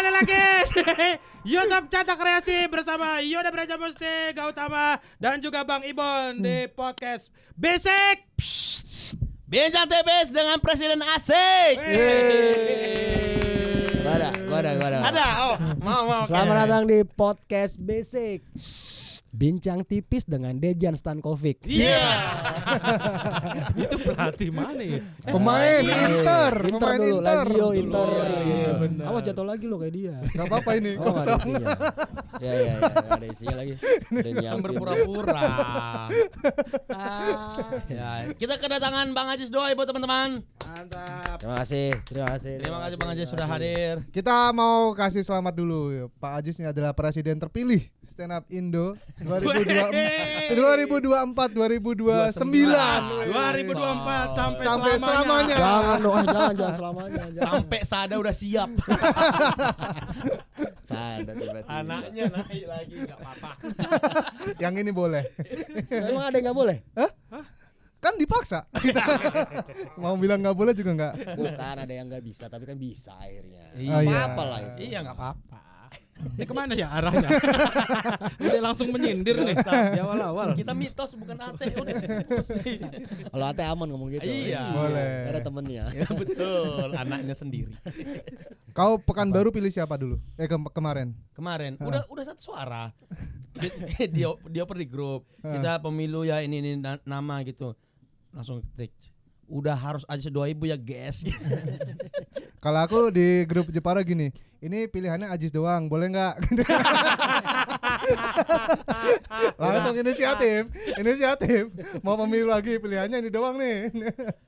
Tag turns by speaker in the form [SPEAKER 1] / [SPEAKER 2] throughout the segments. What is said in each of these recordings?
[SPEAKER 1] Kembali lagi di YouTube Cetak Kreasi bersama Yoda Braja Musti, Gautama dan juga Bang Ibon di podcast Basic
[SPEAKER 2] Bincang tipis dengan Presiden Asik.
[SPEAKER 3] Gua ada.
[SPEAKER 2] Ada. Oh, mau.
[SPEAKER 3] Selamat datang di podcast Basic. Bincang tipis dengan Dejan Stankovic.
[SPEAKER 2] Iya.
[SPEAKER 1] Itu pelatih mana ya?
[SPEAKER 4] Pemain Inter
[SPEAKER 3] dulu, Lazio Inter.
[SPEAKER 1] Iya, benar.
[SPEAKER 3] Awas jatuh lagi lo kayak dia.
[SPEAKER 4] Gak apa-apa ini.
[SPEAKER 3] Oh, gak ada isinya. Ya, gak ada isinya lagi. Udah
[SPEAKER 2] Kan
[SPEAKER 3] nyiapin.
[SPEAKER 2] berpura-pura. Ya, kita kedatangan Bang Ajis Doai buat teman-teman.
[SPEAKER 1] Mantap.
[SPEAKER 3] Terima kasih.
[SPEAKER 2] Terima kasih Bang Ajis sudah hadir.
[SPEAKER 4] Kita mau kasih selamat dulu. Pak Ajis ini adalah presiden terpilih Stand Up Indo 2024 2029.
[SPEAKER 1] 2024 sampai
[SPEAKER 4] selamanya.
[SPEAKER 3] Jangan selamanya.
[SPEAKER 2] Sampai Sada udah siap.
[SPEAKER 3] Sada tiba-tiba.
[SPEAKER 2] Anaknya naik lagi enggak apa-apa.
[SPEAKER 4] Yang ini boleh.
[SPEAKER 3] Emang ada yang nggak boleh?
[SPEAKER 4] Kan dipaksa. Mau bilang nggak boleh juga nggak.
[SPEAKER 3] Bukan, ada yang nggak bisa, tapi kan bisa akhirnya.
[SPEAKER 4] Oh, iya.
[SPEAKER 3] Apa lah itu?
[SPEAKER 2] Iya enggak apa-apa.
[SPEAKER 1] Ini kemana ya arahnya? Udah langsung menyindir nih di awal-awal.
[SPEAKER 2] Kita mitos bukan ate udah.
[SPEAKER 3] Kalau ate aman ngomong gitu.
[SPEAKER 2] Iya.
[SPEAKER 4] Boleh.
[SPEAKER 3] Gak ada temennya.
[SPEAKER 2] Ya, betul, anaknya sendiri.
[SPEAKER 4] Kau Pekanbaru pilih siapa dulu? Kemarin.
[SPEAKER 2] Kemarin udah satu suara. dia per di grup. Kita pemilu ya ini nama gitu. Langsung ketik. Udah harus aja 2000 ya guys.
[SPEAKER 4] Kalau aku di grup Jepara gini, ini pilihannya Ajis doang, boleh nggak? Langsung inisiatif. Mau pemilu lagi, pilihannya ini doang nih.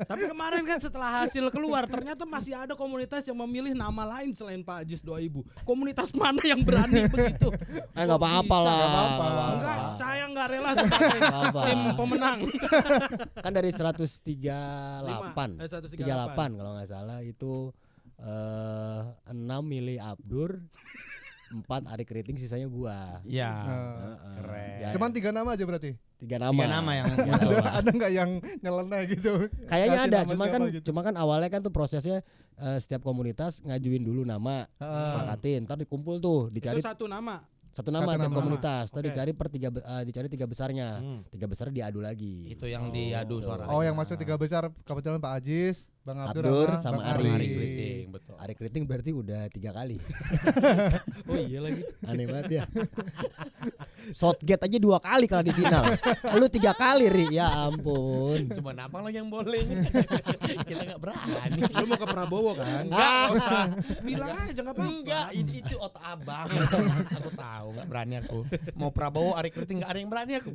[SPEAKER 1] Tapi kemarin kan setelah hasil keluar ternyata masih ada komunitas yang memilih nama lain selain Pak Ajis 2000. Komunitas mana yang berani begitu?
[SPEAKER 3] Nggak apa-apa lah.
[SPEAKER 1] Enggak, saya nggak rela sebagai tim pemenang.
[SPEAKER 3] Kan dari 138 kalau nggak salah itu 6 milih Abdur, 4 Arik Riting, sisanya gua.
[SPEAKER 2] Iya.
[SPEAKER 3] Keren.
[SPEAKER 4] Cuman 3 nama aja berarti.
[SPEAKER 3] 3 nama.
[SPEAKER 2] 3 nama yang
[SPEAKER 4] Ada nggak yang nyeleneh gitu?
[SPEAKER 3] Kayaknya
[SPEAKER 4] Kasih
[SPEAKER 3] ada,
[SPEAKER 4] nama
[SPEAKER 3] cuma
[SPEAKER 4] siapa
[SPEAKER 3] kan
[SPEAKER 4] gitu.
[SPEAKER 3] awalnya kan tuh prosesnya setiap komunitas ngajuin dulu nama, sepakatin, ntar dikumpul tuh, dicari
[SPEAKER 1] Itu satu nama.
[SPEAKER 3] satu nama tiap
[SPEAKER 4] nama.
[SPEAKER 3] komunitas, ntar
[SPEAKER 1] Oke.
[SPEAKER 3] dicari dicari 3 besarnya, 3 besar diadu lagi.
[SPEAKER 2] itu yang diadu suara.
[SPEAKER 4] Oh, yang masuk 3 besar kebetulan Pak Ajis, Bang
[SPEAKER 3] Abdur sama
[SPEAKER 4] Bang
[SPEAKER 3] Ari.
[SPEAKER 2] Arik Riting, betul.
[SPEAKER 3] Arik Riting berarti udah 3 kali.
[SPEAKER 1] Oh iya lagi.
[SPEAKER 3] Aneh banget ya. Shotgate aja 2 kali kalau di final. Lu 3 kali, Ri. Ya ampun.
[SPEAKER 2] Cuma apa lagi yang boleh? Kita nggak berani.
[SPEAKER 1] Lu mau ke Prabowo kan?
[SPEAKER 2] Enggak usah.
[SPEAKER 1] Bilang aja enggak apa-apa.
[SPEAKER 2] Enggak, itu otak abang. Aku tahu, nggak berani aku. Mau Prabowo, Arik Riting nggak ada yang berani aku.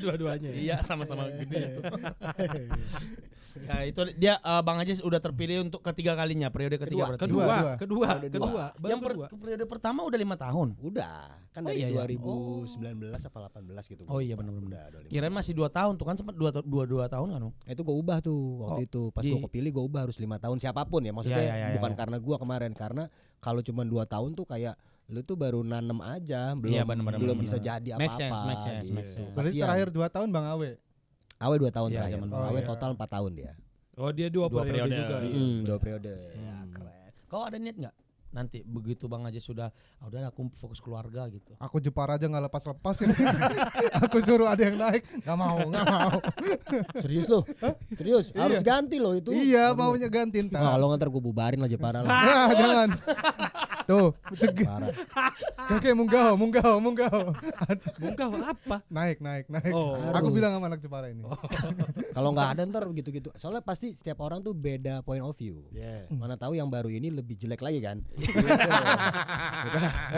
[SPEAKER 1] Dua-duanya.
[SPEAKER 2] Iya, sama-sama gede itu. Ya itu dia Bang Ajis udah terpilih untuk ketiga kalinya, periode ketiga berarti.
[SPEAKER 1] Kedua.
[SPEAKER 2] Yang periode pertama udah 5 tahun.
[SPEAKER 3] Udah. Kan
[SPEAKER 2] Oh,
[SPEAKER 3] dari
[SPEAKER 2] iya, iya.
[SPEAKER 3] 2019 apa 18 gitu.
[SPEAKER 2] Oh iya benar-benar. Kirain masih 2 tahun tuh kan sempat 2 tahun kan?
[SPEAKER 3] Itu gue ubah tuh waktu itu. Pas gue kepilih gue ubah harus 5 tahun siapapun ya. Maksudnya
[SPEAKER 2] Iya,
[SPEAKER 3] bukan karena gue kemarin, karena kalau cuma 2 tahun tuh kayak lu tuh baru nanem aja,
[SPEAKER 2] Iya, bener,
[SPEAKER 3] belum
[SPEAKER 2] bener.
[SPEAKER 3] bisa jadi
[SPEAKER 2] Make sense,
[SPEAKER 3] apa-apa.
[SPEAKER 2] make sense,
[SPEAKER 3] Gitu.
[SPEAKER 2] make sense.
[SPEAKER 4] Berarti
[SPEAKER 3] Kasian.
[SPEAKER 4] terakhir 2 tahun Bang Awe.
[SPEAKER 3] Awe 2 tahun
[SPEAKER 2] Iya,
[SPEAKER 3] terakhir.
[SPEAKER 2] zaman
[SPEAKER 4] dulu.
[SPEAKER 3] Awe
[SPEAKER 4] Iya.
[SPEAKER 3] total 4 tahun dia.
[SPEAKER 1] Oh dia dua periode juga.
[SPEAKER 3] 2 periode.
[SPEAKER 2] Ya, keren. Kau ada niat nggak nanti begitu Bang Ajis sudah udah aku fokus keluarga gitu?
[SPEAKER 4] Aku Jepara aja nggak lepas ini. Aku suruh ada yang naik, nggak mau.
[SPEAKER 3] Serius lo? Serius? Harus ganti lo itu.
[SPEAKER 4] Iya, maunya gantiin.
[SPEAKER 3] Wah, kalau ntar gue bubarin aja parah lah.
[SPEAKER 4] Nah, jangan. Tuh,
[SPEAKER 3] Parah.
[SPEAKER 4] oke, munggah.
[SPEAKER 1] Munggah apa?
[SPEAKER 4] Naik.
[SPEAKER 1] Oh.
[SPEAKER 4] Aku bilang sama anak Jepara ini.
[SPEAKER 3] Kalau nggak ada ntar gitu-gitu. Soalnya pasti setiap orang tuh beda point of view.
[SPEAKER 1] Yeah.
[SPEAKER 3] Mana tahu yang baru ini lebih jelek lagi kan?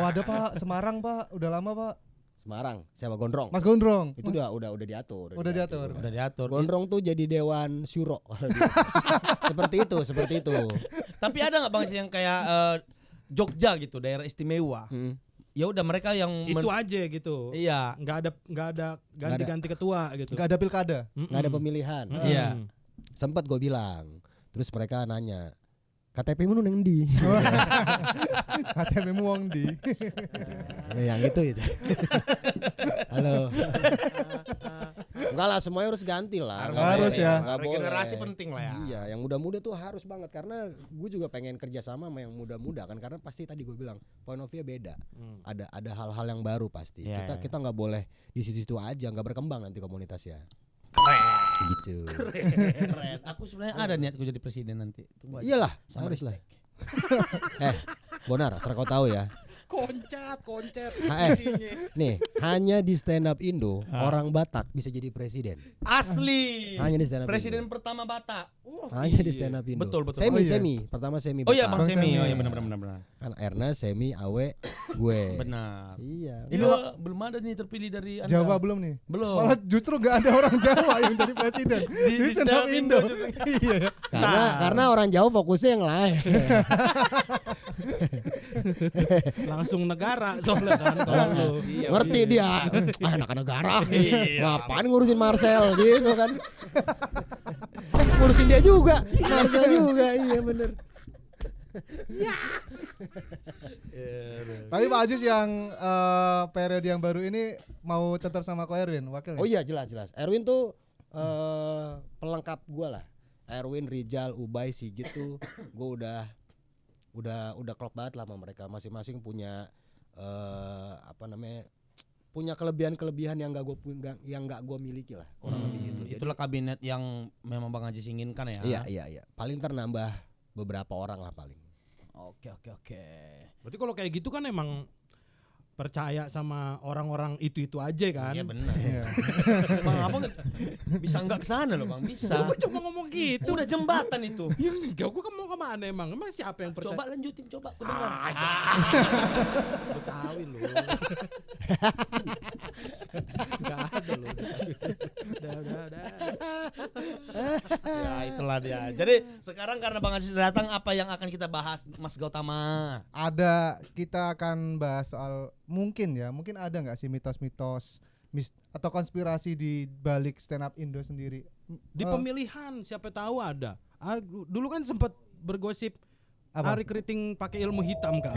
[SPEAKER 4] Oh, ada Pak, Semarang Pak, udah lama Pak.
[SPEAKER 3] Semarang, siapa Gondrong?
[SPEAKER 4] Mas Gondrong.
[SPEAKER 3] Itu udah diatur.
[SPEAKER 4] Udah diatur.
[SPEAKER 2] Udah diatur.
[SPEAKER 3] Gondrong tuh jadi dewan syuro. seperti itu.
[SPEAKER 2] Tapi ada nggak Bang Ajis yang kayak Jogja gitu, daerah istimewa? Ya udah mereka yang
[SPEAKER 1] Itu aja gitu.
[SPEAKER 2] Iya.
[SPEAKER 1] Nggak ada ganti ketua gitu.
[SPEAKER 4] Nggak ada pilkada.
[SPEAKER 3] Nggak ada pemilihan.
[SPEAKER 2] Iya.
[SPEAKER 3] Sempet gue bilang. Terus mereka nanya, KTP-mu nu neng ndi?
[SPEAKER 4] KTP-mu wong di.
[SPEAKER 3] Yang itu. Halo. Enggak lah, semuanya harus ganti lah. Nggak
[SPEAKER 4] Harus
[SPEAKER 3] boleh,
[SPEAKER 4] ya.
[SPEAKER 3] nggak boleh.
[SPEAKER 2] Regenerasi penting lah ya.
[SPEAKER 3] Iya, yang muda-muda tuh harus banget karena gue juga pengen kerja sama yang muda-muda kan, karena pasti tadi gue bilang point of view beda. Ada hal-hal yang baru pasti.
[SPEAKER 2] Iya,
[SPEAKER 3] Kita nggak boleh di situ-situ aja, nggak berkembang nanti komunitasnya. Gitu.
[SPEAKER 2] Keren. Aku sebenarnya ada niat gue jadi presiden nanti. Tunggu aja.
[SPEAKER 3] Iyalah,
[SPEAKER 2] Sama
[SPEAKER 3] harus lah.
[SPEAKER 2] Ristek.
[SPEAKER 3] Bonar, asal kau tahu ya.
[SPEAKER 1] Koncet.
[SPEAKER 3] Nih, hanya di stand up Indo orang Batak bisa jadi presiden.
[SPEAKER 2] Asli.
[SPEAKER 3] Hanya di stand up
[SPEAKER 2] Presiden
[SPEAKER 3] Indo.
[SPEAKER 2] pertama Batak.
[SPEAKER 3] Hanya di stand up Indo.
[SPEAKER 2] Betul.
[SPEAKER 3] Semi,
[SPEAKER 4] Oh, iya.
[SPEAKER 3] semi. Pertama semi.
[SPEAKER 2] Oh iya
[SPEAKER 3] Batak.
[SPEAKER 2] Bang Semi.
[SPEAKER 4] Semi.
[SPEAKER 2] Oh iya benar.
[SPEAKER 3] Kan Erna, Semi, Awe, gue.
[SPEAKER 2] Benar.
[SPEAKER 3] Iya.
[SPEAKER 2] Ini belum ada nih terpilih dari Anda.
[SPEAKER 4] Jawa belum nih?
[SPEAKER 2] Belum.
[SPEAKER 4] Malah justru nggak ada orang Jawa yang jadi presiden di stand up Indo. Iya.
[SPEAKER 3] Karena orang Jawa fokusnya yang lain.
[SPEAKER 1] Langsung negara soalnya kan kalau lu.
[SPEAKER 3] Ngerti dia. Anak negara.
[SPEAKER 2] Iya.
[SPEAKER 3] Ngapain ngurusin Marcel gitu kan. Ngurusin dia juga. Marcel juga. Iya bener.
[SPEAKER 4] Tapi Pak Ajis yang periode yang baru ini mau tetap sama Ko Erwin wakilnya?
[SPEAKER 3] Oh iya jelas. Erwin tuh pelengkap gue lah. Erwin, Rijal, Ubay, Sigit tuh gue udah klop banget lah sama mereka. Masing-masing punya punya kelebihan-kelebihan yang nggak gue miliki lah, kurang lebih gitu. Jadi,
[SPEAKER 2] Itulah kabinet yang memang Bang Ajis inginkan ya.
[SPEAKER 3] Iya. Paling nambah beberapa orang lah paling.
[SPEAKER 2] Oke.
[SPEAKER 1] Berarti kalau kayak gitu kan emang percaya sama orang-orang itu aja kan.
[SPEAKER 2] Iya benar.
[SPEAKER 4] Iya.
[SPEAKER 2] Bang apa bisa nggak kesana loh Bang? Bisa.
[SPEAKER 1] Gue cuma ngomong gitu.
[SPEAKER 2] Udah jembatan itu.
[SPEAKER 1] Ya enggak, gue kan mau kemana emang? Emang siapa yang percaya?
[SPEAKER 2] Coba lanjutin, coba aku dengar.
[SPEAKER 1] Betawi lu. Enggak ada lu. Udah.
[SPEAKER 2] Ya itulah dia. Jadi sekarang karena Bang Ajis datang, apa yang akan kita bahas Mas Gautama?
[SPEAKER 4] Ada, kita akan bahas soal mungkin ada nggak sih mitos-mitos atau konspirasi di balik stand up Indo sendiri?
[SPEAKER 1] Di pemilihan siapa tahu ada. Dulu kan sempat bergosip
[SPEAKER 4] Apa?
[SPEAKER 1] Ari Keriting pakai ilmu hitam kan.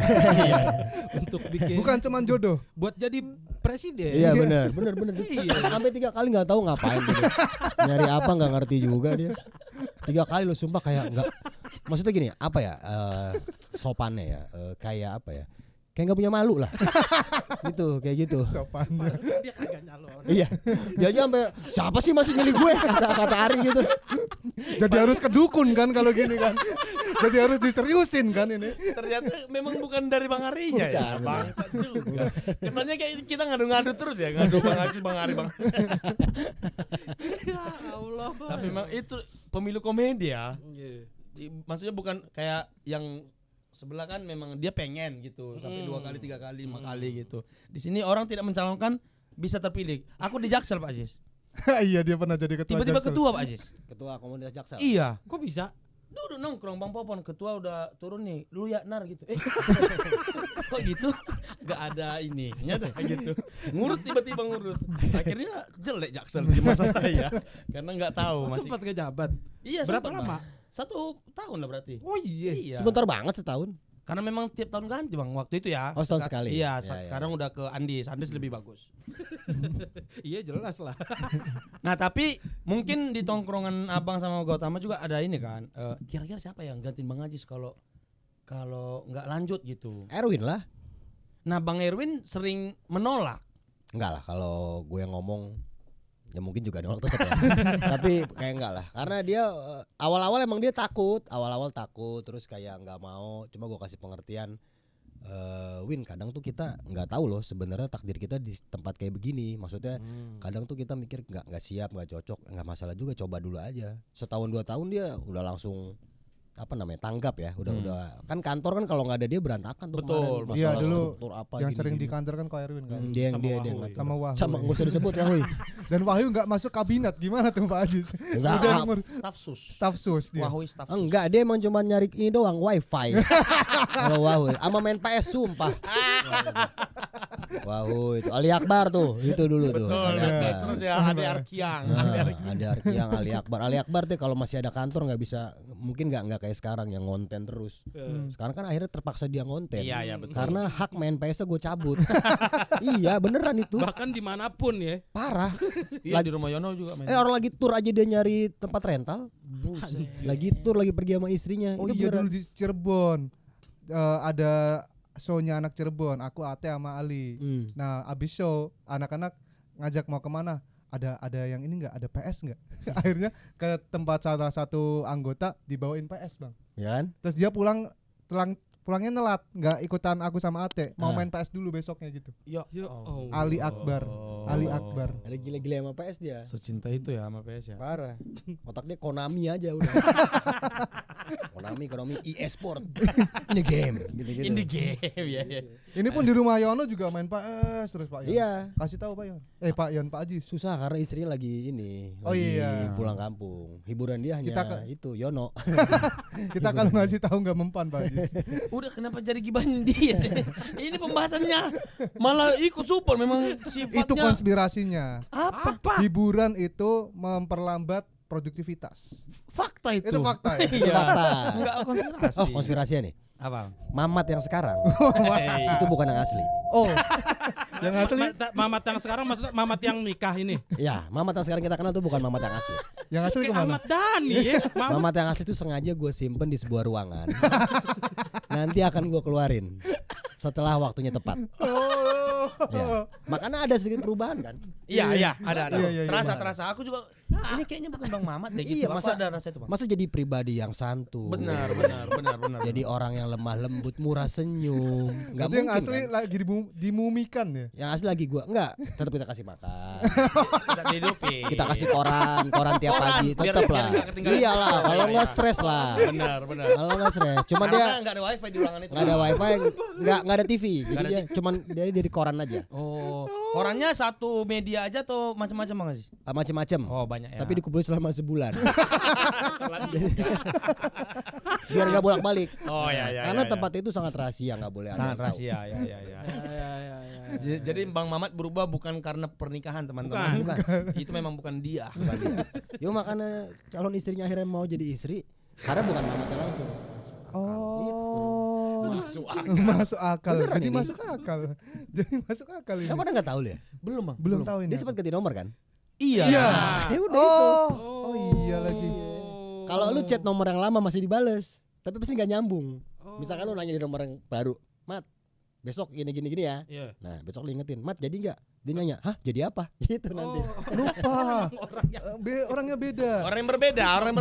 [SPEAKER 1] Untuk bikin
[SPEAKER 4] Bukan cuman jodoh.
[SPEAKER 1] buat jadi presiden.
[SPEAKER 3] Iya bener.
[SPEAKER 1] Iya.
[SPEAKER 3] Sampai 3 kali nggak tahu ngapain gitu. Nyari apa nggak ngerti juga dia. 3 kali lo sumpah kayak nggak. Maksudnya gini, apa ya sopannya ya, kayak apa ya? Kayak nggak punya malu lah. Gitu, kayak gitu.
[SPEAKER 4] Sopannya.
[SPEAKER 1] Dia kagak nyalon.
[SPEAKER 3] Iya. Dia aja sampai siapa sih masih milih gue kata Ari gitu.
[SPEAKER 4] Jadi harus kedukun kan kalau gini kan. Jadi harus diseriusin kan ini.
[SPEAKER 2] Ternyata memang bukan dari Bang Arinya ya.
[SPEAKER 3] Bukan.
[SPEAKER 2] Bangsat juga. Kesannya kayak kita ngadu-ngadu terus ya, ngadu Bang Ajis, Bang Ari, Bang.
[SPEAKER 1] Ya Allah.
[SPEAKER 2] Tapi memang itu pemilu komedi ya.
[SPEAKER 1] Iya.
[SPEAKER 2] Maksudnya bukan kayak yang sebelah kan memang dia pengen gitu sampai 2 kali, 3 kali, 5 kali gitu. Di sini orang tidak mencalonkan bisa terpilih. Aku di Jaksel Pak Ajis.
[SPEAKER 4] Iya, dia pernah jadi ketua.
[SPEAKER 2] Tiba-tiba
[SPEAKER 4] Jaksel.
[SPEAKER 2] ketua Pak Ajis.
[SPEAKER 3] Ketua komunitas Jaksel.
[SPEAKER 2] Iya.
[SPEAKER 1] Kok bisa?
[SPEAKER 2] Duduk nongkrong Bang Popon, ketua udah turun nih, lu ya nar gitu. Kok gitu? Gak ada ini, nyata kayak gitu. Ngurus tiba-tiba ngurus. Akhirnya jelek Jaksel di masa saya karena nggak tahu masih.
[SPEAKER 1] Sempat kejabat.
[SPEAKER 2] Iya,
[SPEAKER 1] Berapa
[SPEAKER 2] sempat,
[SPEAKER 1] lama?
[SPEAKER 2] Bang. 1 tahun lah berarti.
[SPEAKER 1] Oh iya.
[SPEAKER 2] Iya.
[SPEAKER 3] Sebentar banget setahun.
[SPEAKER 2] Karena memang tiap tahun ganti Bang waktu itu ya.
[SPEAKER 3] Oh, setahun sekali.
[SPEAKER 2] Iya,
[SPEAKER 3] Ya,
[SPEAKER 2] sekarang udah ke Andis lebih bagus.
[SPEAKER 1] Iya jelas lah.
[SPEAKER 2] Nah, tapi mungkin di tongkrongan Abang sama Gautama juga ada ini kan. Kira-kira siapa yang gantiin Bang Ajis kalau nggak lanjut gitu.
[SPEAKER 3] Erwin lah.
[SPEAKER 2] Nah, Bang Erwin sering menolak.
[SPEAKER 3] Enggak lah, kalau gue yang ngomong ya mungkin juga nolak tetap ya. Tapi kayak enggak lah, karena dia awal-awal emang dia takut, terus kayak nggak mau. Cuma gue kasih pengertian, Win, kadang tuh kita nggak tahu loh sebenarnya takdir kita di tempat kayak begini. Maksudnya kadang tuh kita mikir nggak siap, nggak cocok, nggak masalah juga, coba dulu aja. Setahun 2 tahun dia udah langsung tanggap ya, udah kan kantor kan kalau nggak ada dia berantakan tuh.
[SPEAKER 2] Betul,
[SPEAKER 3] kemarin.
[SPEAKER 4] iya
[SPEAKER 3] Masalah
[SPEAKER 4] dulu
[SPEAKER 3] struktur apa
[SPEAKER 4] yang
[SPEAKER 3] gini,
[SPEAKER 4] sering
[SPEAKER 3] gini.
[SPEAKER 4] di kantor kan Ko Erwin kan.
[SPEAKER 3] Dia
[SPEAKER 1] Sama
[SPEAKER 3] yang
[SPEAKER 1] Wahyu.
[SPEAKER 3] ngatur.
[SPEAKER 4] Sama Wahyu.
[SPEAKER 3] Sama nggak usah disebut Wahyu.
[SPEAKER 4] Dan Wahyu nggak masuk kabinet, gimana tuh Pak Ajis?
[SPEAKER 3] Enggak,
[SPEAKER 4] Udah
[SPEAKER 3] ah,
[SPEAKER 4] umur
[SPEAKER 2] Staf sus.
[SPEAKER 4] staff sus dia.
[SPEAKER 2] Wahui staf sus.
[SPEAKER 3] enggak, dia emang cuma nyari ini doang, wifi. Kalau Wahyu sama main PS sumpah. Wahoo itu Ali Akbar tuh, itu dulu tuh.
[SPEAKER 2] Betul.
[SPEAKER 3] Ali Akbar.
[SPEAKER 2] Terus ya Ade Arkiang.
[SPEAKER 3] Ada Arkiang, Ali Akbar. Ali Akbar tuh kalau masih ada kantor nggak bisa, mungkin nggak kayak sekarang yang ngonten terus. Sekarang kan akhirnya terpaksa dia ngonten.
[SPEAKER 2] Iya, betul.
[SPEAKER 3] Karena hak main PS gue cabut. Iya beneran itu.
[SPEAKER 1] Bahkan dimanapun ya.
[SPEAKER 3] Parah.
[SPEAKER 2] Iya di rumah Yono juga main.
[SPEAKER 3] Orang lagi tur aja dia nyari tempat rental. Lagi tur, lagi pergi sama istrinya.
[SPEAKER 4] Oh
[SPEAKER 3] Itu
[SPEAKER 4] iya
[SPEAKER 3] beneran.
[SPEAKER 4] dulu di Cirebon ada show-nya anak Cirebon, aku Ate sama Ali. Nah abis show anak-anak ngajak mau kemana? Ada yang ini nggak? Ada PS nggak? Akhirnya ke tempat salah satu anggota dibawain PS bang.
[SPEAKER 3] Ya kan?
[SPEAKER 4] Terus dia pulangnya nelat, nggak ikutan aku sama Ate. Mau main PS dulu besoknya gitu.
[SPEAKER 2] Ya.
[SPEAKER 4] Ali Akbar, Ali Akbar.
[SPEAKER 3] Ada gila-gila sama PS dia.
[SPEAKER 2] Secinta itu ya sama PS ya.
[SPEAKER 3] Parah. Otak dia Konami aja udah. Konami e-sport. Ini game gitu-gitu.
[SPEAKER 2] In the game ya.
[SPEAKER 4] Ini pun di rumah Yono juga main PS terus Pak Yon.
[SPEAKER 3] Iya.
[SPEAKER 4] Kasih tahu Pak Yon. Pak Yon, Pak Ajis.
[SPEAKER 3] Susah karena istrinya lagi ini,
[SPEAKER 4] Oh
[SPEAKER 3] lagi
[SPEAKER 4] iya.
[SPEAKER 3] pulang kampung. Hiburan dia hanya itu Yono.
[SPEAKER 4] Kita kalau ngasih tahu nggak mempan Pak Ajis.
[SPEAKER 2] Udah kenapa jadi gibahin dia sih? Ini pembahasannya malah ikut support memang sifatnya.
[SPEAKER 4] Itu konspirasinya.
[SPEAKER 2] Apa?
[SPEAKER 4] Hiburan itu memperlambat produktivitas.
[SPEAKER 2] Fakta itu.
[SPEAKER 4] Itu fakta ya.
[SPEAKER 3] Itu fakta.
[SPEAKER 2] Enggak konspirasi.
[SPEAKER 3] Oh, konspirasinya nih.
[SPEAKER 2] Apa?
[SPEAKER 3] Mamat yang sekarang itu bukan yang asli.
[SPEAKER 4] Oh, yang asli,
[SPEAKER 1] Mamat yang sekarang maksudnya Mamat yang nikah ini.
[SPEAKER 3] Ya, Mamat yang sekarang kita kenal tuh bukan Mamat yang asli.
[SPEAKER 4] yang asli
[SPEAKER 1] Kayak
[SPEAKER 4] kemana?
[SPEAKER 1] Ahmad Dhani ya.
[SPEAKER 3] Mamat yang asli itu sengaja gue simpen di sebuah ruangan. Nanti akan gue keluarin setelah waktunya tepat.
[SPEAKER 4] Oh,
[SPEAKER 3] Ya. Makanya ada sedikit perubahan kan?
[SPEAKER 2] Iya, ada.
[SPEAKER 4] Iya,
[SPEAKER 2] Terasa. Aku juga ini kayaknya bukan Bang Mamat deh gitu.
[SPEAKER 3] Iya, masa
[SPEAKER 2] ada rasa itu, Bang?
[SPEAKER 3] Masa jadi pribadi yang santun.
[SPEAKER 2] Benar.
[SPEAKER 3] Jadi orang yang lemah lembut, murah senyum. Enggak
[SPEAKER 4] itu
[SPEAKER 3] mungkin.
[SPEAKER 4] yang asli
[SPEAKER 3] Kan?
[SPEAKER 4] lagi dimumikan ya.
[SPEAKER 3] Yang asli lagi gua enggak, tetap kita kasih makan.
[SPEAKER 2] Kita hidupin.
[SPEAKER 3] Kita kasih koran tiap
[SPEAKER 2] Koran,
[SPEAKER 3] pagi,
[SPEAKER 2] biar
[SPEAKER 3] tetap lah.
[SPEAKER 2] nggak ketinggalan.
[SPEAKER 3] Iyalah, kalau enggak stres lah.
[SPEAKER 2] Benar.
[SPEAKER 3] Kalau enggak stres, cuma
[SPEAKER 2] Karena
[SPEAKER 3] dia
[SPEAKER 2] enggak ada wifi di ruangan itu.
[SPEAKER 3] enggak ada wifi, enggak ada TV. Jadi dia cuman dari koran aja.
[SPEAKER 2] Oh, korannya satu media aja atau macam-macam Bang Aziz?
[SPEAKER 3] Macem-macem.
[SPEAKER 2] Oh, banyak ya.
[SPEAKER 3] Tapi dikumpulin selama sebulan. Biar enggak bolak-balik.
[SPEAKER 2] Oh ya.
[SPEAKER 3] Karena tempat itu sangat rahasia, enggak boleh ada
[SPEAKER 2] sangat
[SPEAKER 3] yang tahu.
[SPEAKER 2] rahasia ya. Jadi Bang Mamat berubah bukan karena pernikahan teman-teman.
[SPEAKER 3] Bukan.
[SPEAKER 2] Itu memang bukan dia.
[SPEAKER 3] Bukan dia. Yo makanya calon istrinya akhirnya mau jadi istri karena bukan Mamatnya langsung.
[SPEAKER 4] Oh, masuk akal.
[SPEAKER 3] Beneran
[SPEAKER 4] Jadi
[SPEAKER 3] ini?
[SPEAKER 4] masuk akal. Jadi masuk akal ini.
[SPEAKER 3] Kamu pada nggak tahu ya?
[SPEAKER 2] Belum Bang.
[SPEAKER 4] Belum tahu ini.
[SPEAKER 3] Dia sempat ganti nomor kan?
[SPEAKER 2] Iya.
[SPEAKER 4] Iya.
[SPEAKER 3] Ya udah itu.
[SPEAKER 4] Oh iya lagi.
[SPEAKER 3] Kalau lu chat nomor yang lama masih dibales, tapi pasti nggak nyambung. Misalkan lu nanya di nomor yang baru, Mat, besok gini ya.
[SPEAKER 1] Iya.
[SPEAKER 3] Nah besok lu ingetin, Mat jadi nggak? Dia nanya, hah jadi apa? Gitu nanti.
[SPEAKER 4] Lupa. Orangnya beda.
[SPEAKER 2] Orang yang berbeda.
[SPEAKER 3] Orang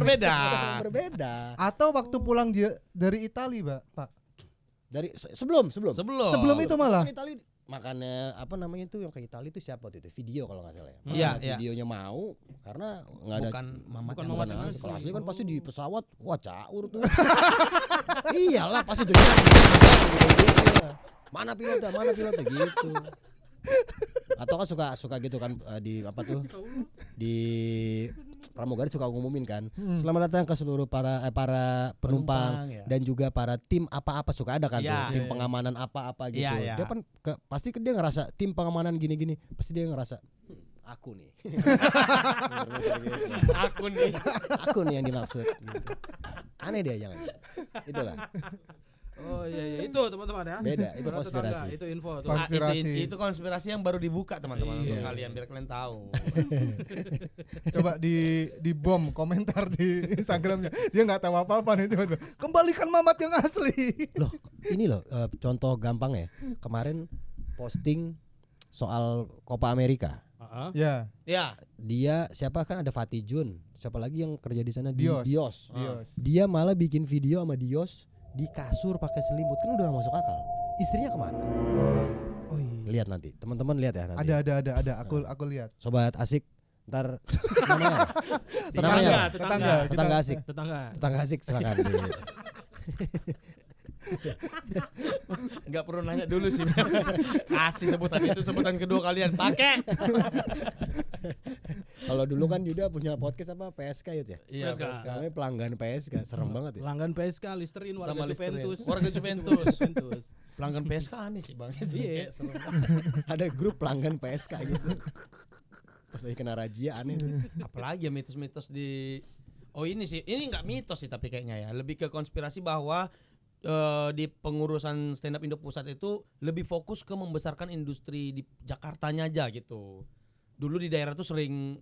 [SPEAKER 3] berbeda.
[SPEAKER 4] Atau waktu pulang dia dari Italia, Pak.
[SPEAKER 3] Dari sebelum.
[SPEAKER 4] Sebelum itu malah.
[SPEAKER 3] Kan Itali, makanya apa namanya itu yang ke Italia itu siapa waktu itu? Video kalau nggak salah ya.
[SPEAKER 2] Iya,
[SPEAKER 3] Makanya
[SPEAKER 2] iya.
[SPEAKER 3] Videonya mau karena nggak ada.
[SPEAKER 2] Bukan Mamat.
[SPEAKER 1] Bukan
[SPEAKER 2] yang
[SPEAKER 1] Mamat
[SPEAKER 2] asli.
[SPEAKER 1] yang
[SPEAKER 3] Kalau
[SPEAKER 1] asli.
[SPEAKER 3] asli kan pasti di pesawat, wah caur tuh. Iyalah pasti jadi. Mana pilotnya gitu. Atau kan suka gitu kan di apa tuh di pramugari suka ngumumin kan selamat datang ke seluruh para penumpang
[SPEAKER 2] ya.
[SPEAKER 3] dan juga para tim apa-apa suka ada kan
[SPEAKER 2] Iya,
[SPEAKER 3] tuh tim
[SPEAKER 2] iya.
[SPEAKER 3] pengamanan apa-apa gitu.
[SPEAKER 2] Iya.
[SPEAKER 3] Dia kan pasti dia ngerasa tim pengamanan gini-gini pasti dia ngerasa aku nih. Aku nih yang dimaksud gitu. Aneh dia jangan. Itulah.
[SPEAKER 1] Oh iya itu teman-teman ya.
[SPEAKER 3] Beda, itu
[SPEAKER 1] Tetangga,
[SPEAKER 3] konspirasi.
[SPEAKER 1] Itu info tuh.
[SPEAKER 4] Konspirasi.
[SPEAKER 2] Itu konspirasi yang baru dibuka teman-teman untuk
[SPEAKER 3] Iya.
[SPEAKER 2] kalian biar kalian tahu.
[SPEAKER 4] Coba di bom komentar di Instagramnya. Dia nggak tahu apa-apa nih tiba-tiba. Kembalikan Mamat yang asli.
[SPEAKER 3] Loh, ini loh contoh gampang ya. Kemarin posting soal Copa America.
[SPEAKER 4] Ya,
[SPEAKER 2] Ya.
[SPEAKER 3] Dia siapa kan ada Fatih Jun. Siapa lagi yang kerja di sana?
[SPEAKER 4] Dios.
[SPEAKER 3] Dios. Dia malah bikin video sama Dios di kasur pakai selimut. Kan udah gak masuk akal. Istrinya kemana?
[SPEAKER 4] Oh iya.
[SPEAKER 3] Lihat nanti. Teman-teman lihat ya nanti.
[SPEAKER 4] Ada. Aku lihat.
[SPEAKER 3] Sobat asik ntar namanya. Tetangga asik. Tetangga asik silakan.
[SPEAKER 2] Enggak perlu nanya dulu sih. Kasih sebutan itu sebutan kedua kalian pakai.
[SPEAKER 3] Kalau dulu kan Yuda punya podcast apa PSK ya?
[SPEAKER 2] Iya,
[SPEAKER 1] PSK.
[SPEAKER 3] Namanya pelanggan PSK, serem banget ya.
[SPEAKER 1] Pelanggan PSK Listerin warga
[SPEAKER 2] Sama Listerin.
[SPEAKER 1] Juventus.
[SPEAKER 2] Warga Juventus. Pelanggan PSK aneh sih Bang. Itu
[SPEAKER 1] Iya.
[SPEAKER 2] kayak serem.
[SPEAKER 3] Ada grup pelanggan PSK gitu. Pas lagi kena razia aneh tuh.
[SPEAKER 2] Apalagi ya mitos-mitos di ini sih, ini nggak mitos sih tapi kayaknya ya, lebih ke konspirasi bahwa di pengurusan stand up Indo Pusat itu lebih fokus ke membesarkan industri di Jakartanya aja gitu. Dulu di daerah tuh sering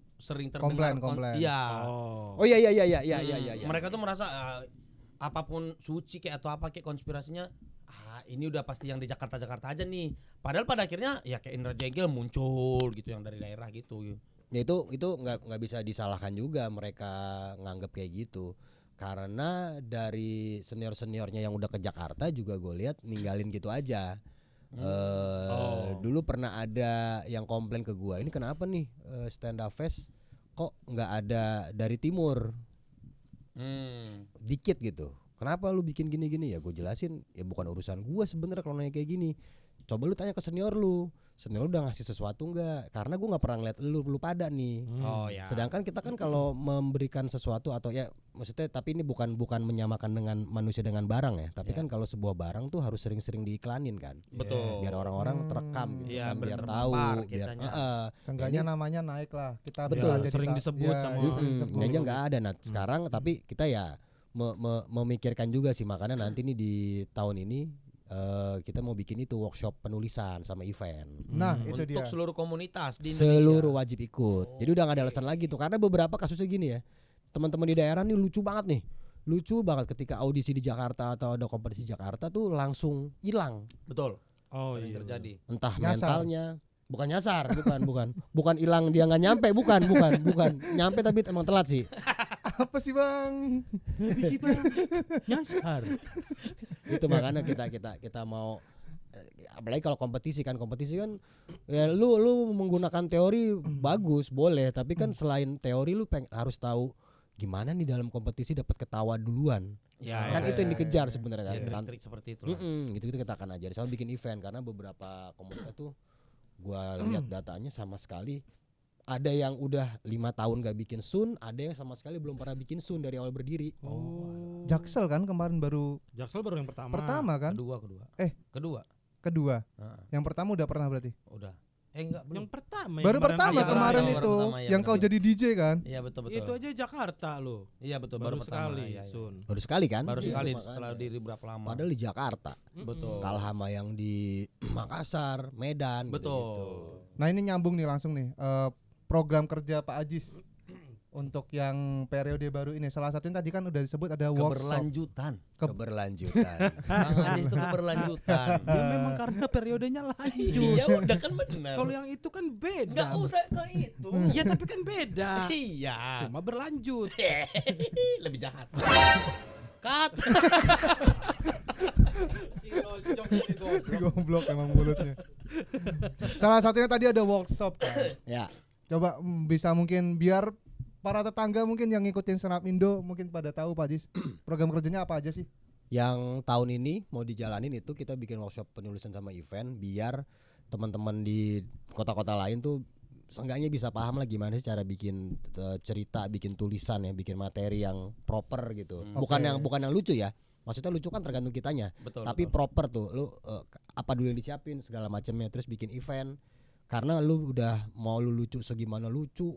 [SPEAKER 2] terdengar
[SPEAKER 4] Komplain.
[SPEAKER 2] iya.
[SPEAKER 3] Oh iya.
[SPEAKER 2] Mereka tuh merasa apapun suci kayak atau apa kayak konspirasinya ini udah pasti yang di Jakarta aja nih. Padahal pada akhirnya ya kayak Indra Jegel muncul gitu yang dari daerah gitu.
[SPEAKER 3] Ya itu nggak bisa disalahkan juga mereka nganggap kayak gitu. Karena dari seniornya yang udah ke Jakarta juga gue lihat ninggalin gitu aja. Dulu pernah ada yang komplain ke gua, ini kenapa nih stand up fest kok nggak ada dari timur dikit gitu, kenapa lu bikin gini-gini? Ya gue jelasin, ya bukan urusan gua sebenarnya kalau nanya kayak gini. Coba lu tanya ke senior lu udah ngasih sesuatu nggak? Karena gue nggak pernah ngeliat lu pada nih.
[SPEAKER 2] Oh ya.
[SPEAKER 3] Sedangkan kita kan kalau memberikan sesuatu atau ya maksudnya, tapi ini bukan menyamakan dengan manusia dengan barang ya. Tapi kan kalau sebuah barang tuh harus sering-sering diiklanin kan.
[SPEAKER 2] Betul.
[SPEAKER 3] Biar orang-orang terekam gitu
[SPEAKER 2] Iya,
[SPEAKER 3] kan, biar
[SPEAKER 2] bener-bener
[SPEAKER 3] tahu,
[SPEAKER 2] terpapar
[SPEAKER 3] biar
[SPEAKER 2] kitanya.
[SPEAKER 4] Seenggaknya namanya naik lah. Kita
[SPEAKER 3] Betul.
[SPEAKER 4] bisa jadi
[SPEAKER 1] Sering disebut sama
[SPEAKER 4] sering
[SPEAKER 1] orang.
[SPEAKER 4] disebut.
[SPEAKER 3] ini aja nggak ada sekarang, tapi kita ya memikirkan juga sih, makanya nanti nih di tahun ini kita mau bikin itu workshop penulisan sama event.
[SPEAKER 4] Nah, itu
[SPEAKER 2] Untuk
[SPEAKER 4] dia.
[SPEAKER 2] seluruh komunitas di Indonesia.
[SPEAKER 3] Seluruh wajib ikut. Jadi udah gak ada alasan lagi tuh, karena beberapa kasusnya gini ya. Teman-teman di daerah nih lucu banget ketika audisi di Jakarta atau ada kompetisi Jakarta tuh langsung hilang.
[SPEAKER 2] Betul.
[SPEAKER 1] Oh
[SPEAKER 2] Sering
[SPEAKER 1] iya.
[SPEAKER 2] terjadi.
[SPEAKER 3] Entah
[SPEAKER 4] Nyasar.
[SPEAKER 3] mentalnya, bukan nyasar, bukan hilang dia nggak nyampe, bukan nyampe tapi emang telat sih.
[SPEAKER 4] Apa sih Bang?
[SPEAKER 1] Nyasar.
[SPEAKER 3] Itu makanya kita mau apalagi kalau kompetisi kan ya lu menggunakan teori bagus boleh, tapi kan selain teori lu harus tahu gimana nih dalam kompetisi dapat ketawa duluan.
[SPEAKER 2] Ya,
[SPEAKER 3] Kan
[SPEAKER 2] ya,
[SPEAKER 3] itu yang dikejar sebenarnya
[SPEAKER 2] ya,
[SPEAKER 3] kan.
[SPEAKER 2] trik-trik seperti itu.
[SPEAKER 3] Gitu kita akan ajarin sama bikin event, karena beberapa komunitas tuh gua lihat datanya sama sekali ada yang udah 5 tahun gak bikin sun, ada yang sama sekali belum pernah bikin sun dari awal berdiri.
[SPEAKER 1] Oh.
[SPEAKER 4] Jaksel kan kemarin baru
[SPEAKER 1] Jaksel baru yang pertama.
[SPEAKER 4] pertama kan?
[SPEAKER 2] Kedua.
[SPEAKER 4] Kedua.
[SPEAKER 2] Heeh.
[SPEAKER 4] Yang pertama udah pernah berarti.
[SPEAKER 2] Udah. Enggak belum.
[SPEAKER 1] Yang pertama.
[SPEAKER 4] Baru
[SPEAKER 1] yang
[SPEAKER 4] pertama
[SPEAKER 1] ada.
[SPEAKER 4] kemarin
[SPEAKER 2] Baru
[SPEAKER 4] itu
[SPEAKER 2] pertama, ya,
[SPEAKER 4] yang kau
[SPEAKER 2] benar.
[SPEAKER 4] jadi DJ kan?
[SPEAKER 2] Iya betul.
[SPEAKER 1] Itu aja Jakarta lo.
[SPEAKER 2] Iya betul
[SPEAKER 1] Baru
[SPEAKER 2] pertama.
[SPEAKER 1] sekali
[SPEAKER 2] Iya, iya.
[SPEAKER 1] Sun.
[SPEAKER 3] Baru sekali kan?
[SPEAKER 2] Baru
[SPEAKER 3] Iya,
[SPEAKER 2] sekali
[SPEAKER 3] makanya.
[SPEAKER 2] setelah diri berapa lama.
[SPEAKER 3] Padahal di Jakarta.
[SPEAKER 2] Betul.
[SPEAKER 3] Kalah sama yang di Makassar, Medan
[SPEAKER 2] Betul.
[SPEAKER 3] gitu.
[SPEAKER 4] Nah, ini nyambung nih langsung nih. Program kerja Pak Ajis untuk yang periode baru ini. Salah satunya tadi kan udah disebut ada workshop.
[SPEAKER 3] Keberlanjutan.
[SPEAKER 2] Bang Ajis itu keberlanjutan.
[SPEAKER 1] Ya memang karena periodenya lanjut.
[SPEAKER 2] Iya udah kan benar.
[SPEAKER 1] Kalau yang itu kan beda.
[SPEAKER 2] Enggak usah ke itu.
[SPEAKER 1] Iya tapi kan beda.
[SPEAKER 2] Iya.
[SPEAKER 1] Cuma berlanjut.
[SPEAKER 2] Lebih jahat. Cut.
[SPEAKER 4] Goblok emang mulutnya. Salah satunya tadi ada workshop kan.
[SPEAKER 3] Ya.
[SPEAKER 4] Coba bisa mungkin biar para tetangga mungkin yang ngikutin Stand Up Indo mungkin pada tahu Pak Ajis program kerjanya apa aja sih?
[SPEAKER 3] Yang tahun ini mau dijalanin itu kita bikin workshop penulisan sama event biar teman-teman di kota-kota lain tuh seenggaknya bisa paham lah gimana sih cara bikin cerita, bikin tulisan ya, bikin materi yang proper gitu. Bukan yang lucu ya. Maksudnya lucu kan tergantung kitanya.
[SPEAKER 2] Betul.
[SPEAKER 3] Tapi proper tuh lu apa dulu yang disiapin segala macamnya, terus bikin event. Karena lu udah mau lu lucu segimana lucu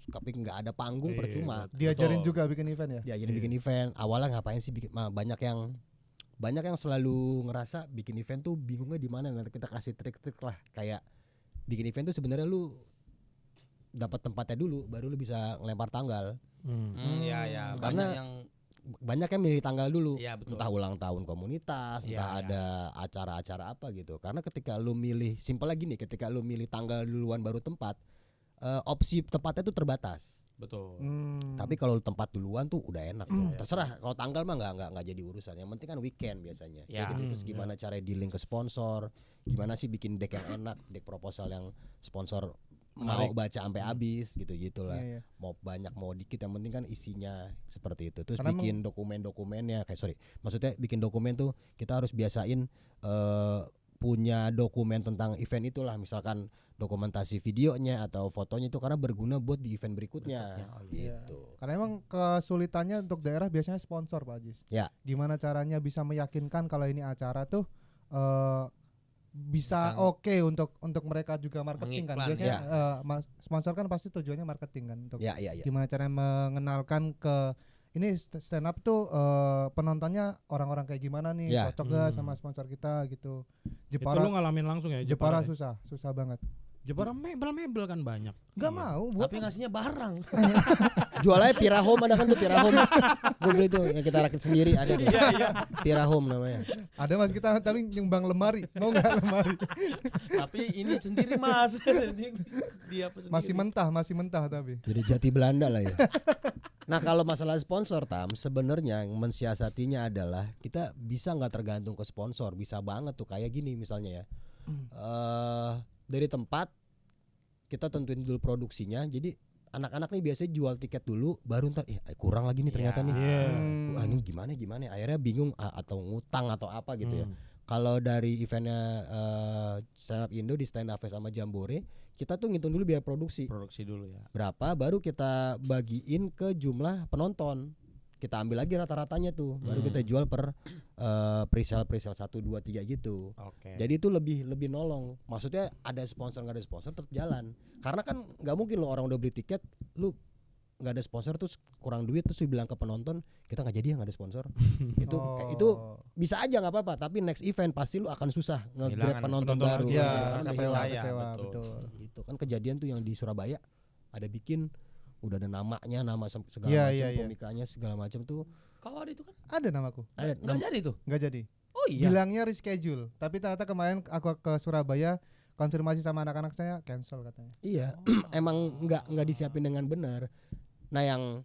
[SPEAKER 3] tapi nggak ada panggung percuma.
[SPEAKER 4] Diajarin juga bikin event ya?
[SPEAKER 3] Diajarin bikin event. Awalnya ngapain sih bikin banyak yang selalu ngerasa bikin event tuh bingungnya di mana. Nanti kita kasih trik-trik lah, kayak bikin event tuh sebenarnya lu dapat tempatnya dulu baru lu bisa ngelempar tanggal.
[SPEAKER 2] Iya ya.
[SPEAKER 3] Karena banyak yang milih tanggal dulu.
[SPEAKER 2] Iya, betul.
[SPEAKER 3] Entah ulang tahun komunitas,
[SPEAKER 2] Iya,
[SPEAKER 3] entah
[SPEAKER 2] iya.
[SPEAKER 3] ada acara-acara apa gitu. Karena ketika lu milih simpel lagi nih, ketika lu milih tanggal duluan baru tempat, opsi tempatnya tuh terbatas.
[SPEAKER 2] Betul.
[SPEAKER 3] Tapi kalau tempat duluan tuh udah enak. Terserah, kalau tanggal mah nggak jadi urusan. Yang penting kan weekend biasanya.
[SPEAKER 2] Ya.
[SPEAKER 3] Kayak gitu. Terus gimana cara dealing ke sponsor? Gimana sih bikin deck yang enak, deck proposal yang sponsor mau baca sampai habis gitu-gitu lah.
[SPEAKER 4] Iya, iya.
[SPEAKER 3] Mau banyak mau dikit yang penting kan isinya seperti itu. Terus
[SPEAKER 4] Karena
[SPEAKER 3] bikin dokumen-dokumennya maksudnya bikin dokumen tuh kita harus biasain punya dokumen tentang event itulah, misalkan dokumentasi videonya atau fotonya itu karena berguna buat di event berikutnya. Gitu.
[SPEAKER 4] Karena emang kesulitannya untuk daerah biasanya sponsor Pak Ajis.
[SPEAKER 3] Ya.
[SPEAKER 4] Gimana caranya bisa meyakinkan kalau ini acara tuh bisa oke untuk mereka juga marketing kan.
[SPEAKER 2] Mengiklan,
[SPEAKER 4] Biasanya sponsor kan pasti tujuannya marketing kan untuk
[SPEAKER 3] Ya.
[SPEAKER 4] gimana cara mengenalkan ke ini stand up tuh penontonnya orang-orang kayak gimana nih,
[SPEAKER 3] Ya.
[SPEAKER 4] cocok gak sama sponsor kita gitu.
[SPEAKER 1] Itu
[SPEAKER 4] Jepara
[SPEAKER 1] lu ngalamin langsung ya
[SPEAKER 4] Jepara
[SPEAKER 1] ya?
[SPEAKER 4] susah banget.
[SPEAKER 1] Jepara mebel kan banyak.
[SPEAKER 4] Gak mau buat
[SPEAKER 2] Tapi ngasihnya barang.
[SPEAKER 3] Jual aja Pirahome, ada kan tuh Pirahome. Gue beli tuh yang kita rakit sendiri ada tuh. Pirahome namanya.
[SPEAKER 4] ada mas kita tapi nyumbang lemari, mau nggak lemari?
[SPEAKER 2] Tapi ini sendiri Mas. dia apa sendiri?
[SPEAKER 4] Masih mentah tapi.
[SPEAKER 3] Jadi jati Belanda lah ya. Nah kalau masalah sponsor sebenarnya yang mensiasatinya adalah kita bisa nggak tergantung ke sponsor, bisa banget tuh kayak gini misalnya ya. Dari tempat kita tentuin dulu produksinya, jadi anak-anak nih biasanya jual tiket dulu, baru ntar kurang lagi nih ternyata nih. Wah ini gimana? Akhirnya bingung atau ngutang atau apa gitu ya. Kalau dari eventnya Stand Up Indo di Stand Up Fest sama Jambore, kita tuh ngitung dulu biaya produksi.
[SPEAKER 2] Produksi dulu ya.
[SPEAKER 3] Berapa baru kita bagiin ke jumlah penonton. Kita ambil lagi rata-ratanya tuh, baru kita jual per presale 1, 2, 3 gitu.
[SPEAKER 2] Oke.
[SPEAKER 3] Jadi itu lebih nolong. Maksudnya ada sponsor nggak ada sponsor tetap jalan. Karena kan nggak mungkin lo orang udah beli tiket, lu nggak ada sponsor terus kurang duit terus lu bilang ke penonton kita nggak jadi ya nggak ada sponsor. itu bisa aja nggak apa-apa. Tapi next event pasti lu akan susah nge-grab penonton baru.
[SPEAKER 1] lagi.
[SPEAKER 4] Iya,
[SPEAKER 2] Rasa
[SPEAKER 4] kecewa,
[SPEAKER 2] betul.
[SPEAKER 4] betul.
[SPEAKER 3] Gitu kan kejadian tuh yang di Surabaya ada bikin udah ada namanya, nama segala
[SPEAKER 4] Iya,
[SPEAKER 3] macam,
[SPEAKER 4] iya.
[SPEAKER 3] komikanya segala macam tuh.
[SPEAKER 2] Kau ada itu kan?
[SPEAKER 4] Ada namaku.
[SPEAKER 3] Ada
[SPEAKER 2] Nggak jadi tuh.
[SPEAKER 4] Nggak jadi.
[SPEAKER 2] Oh iya.
[SPEAKER 4] Bilangnya reschedule, tapi ternyata kemarin aku ke Surabaya konfirmasi sama anak-anak saya cancel katanya.
[SPEAKER 3] Iya, emang nggak disiapin dengan benar. Nah yang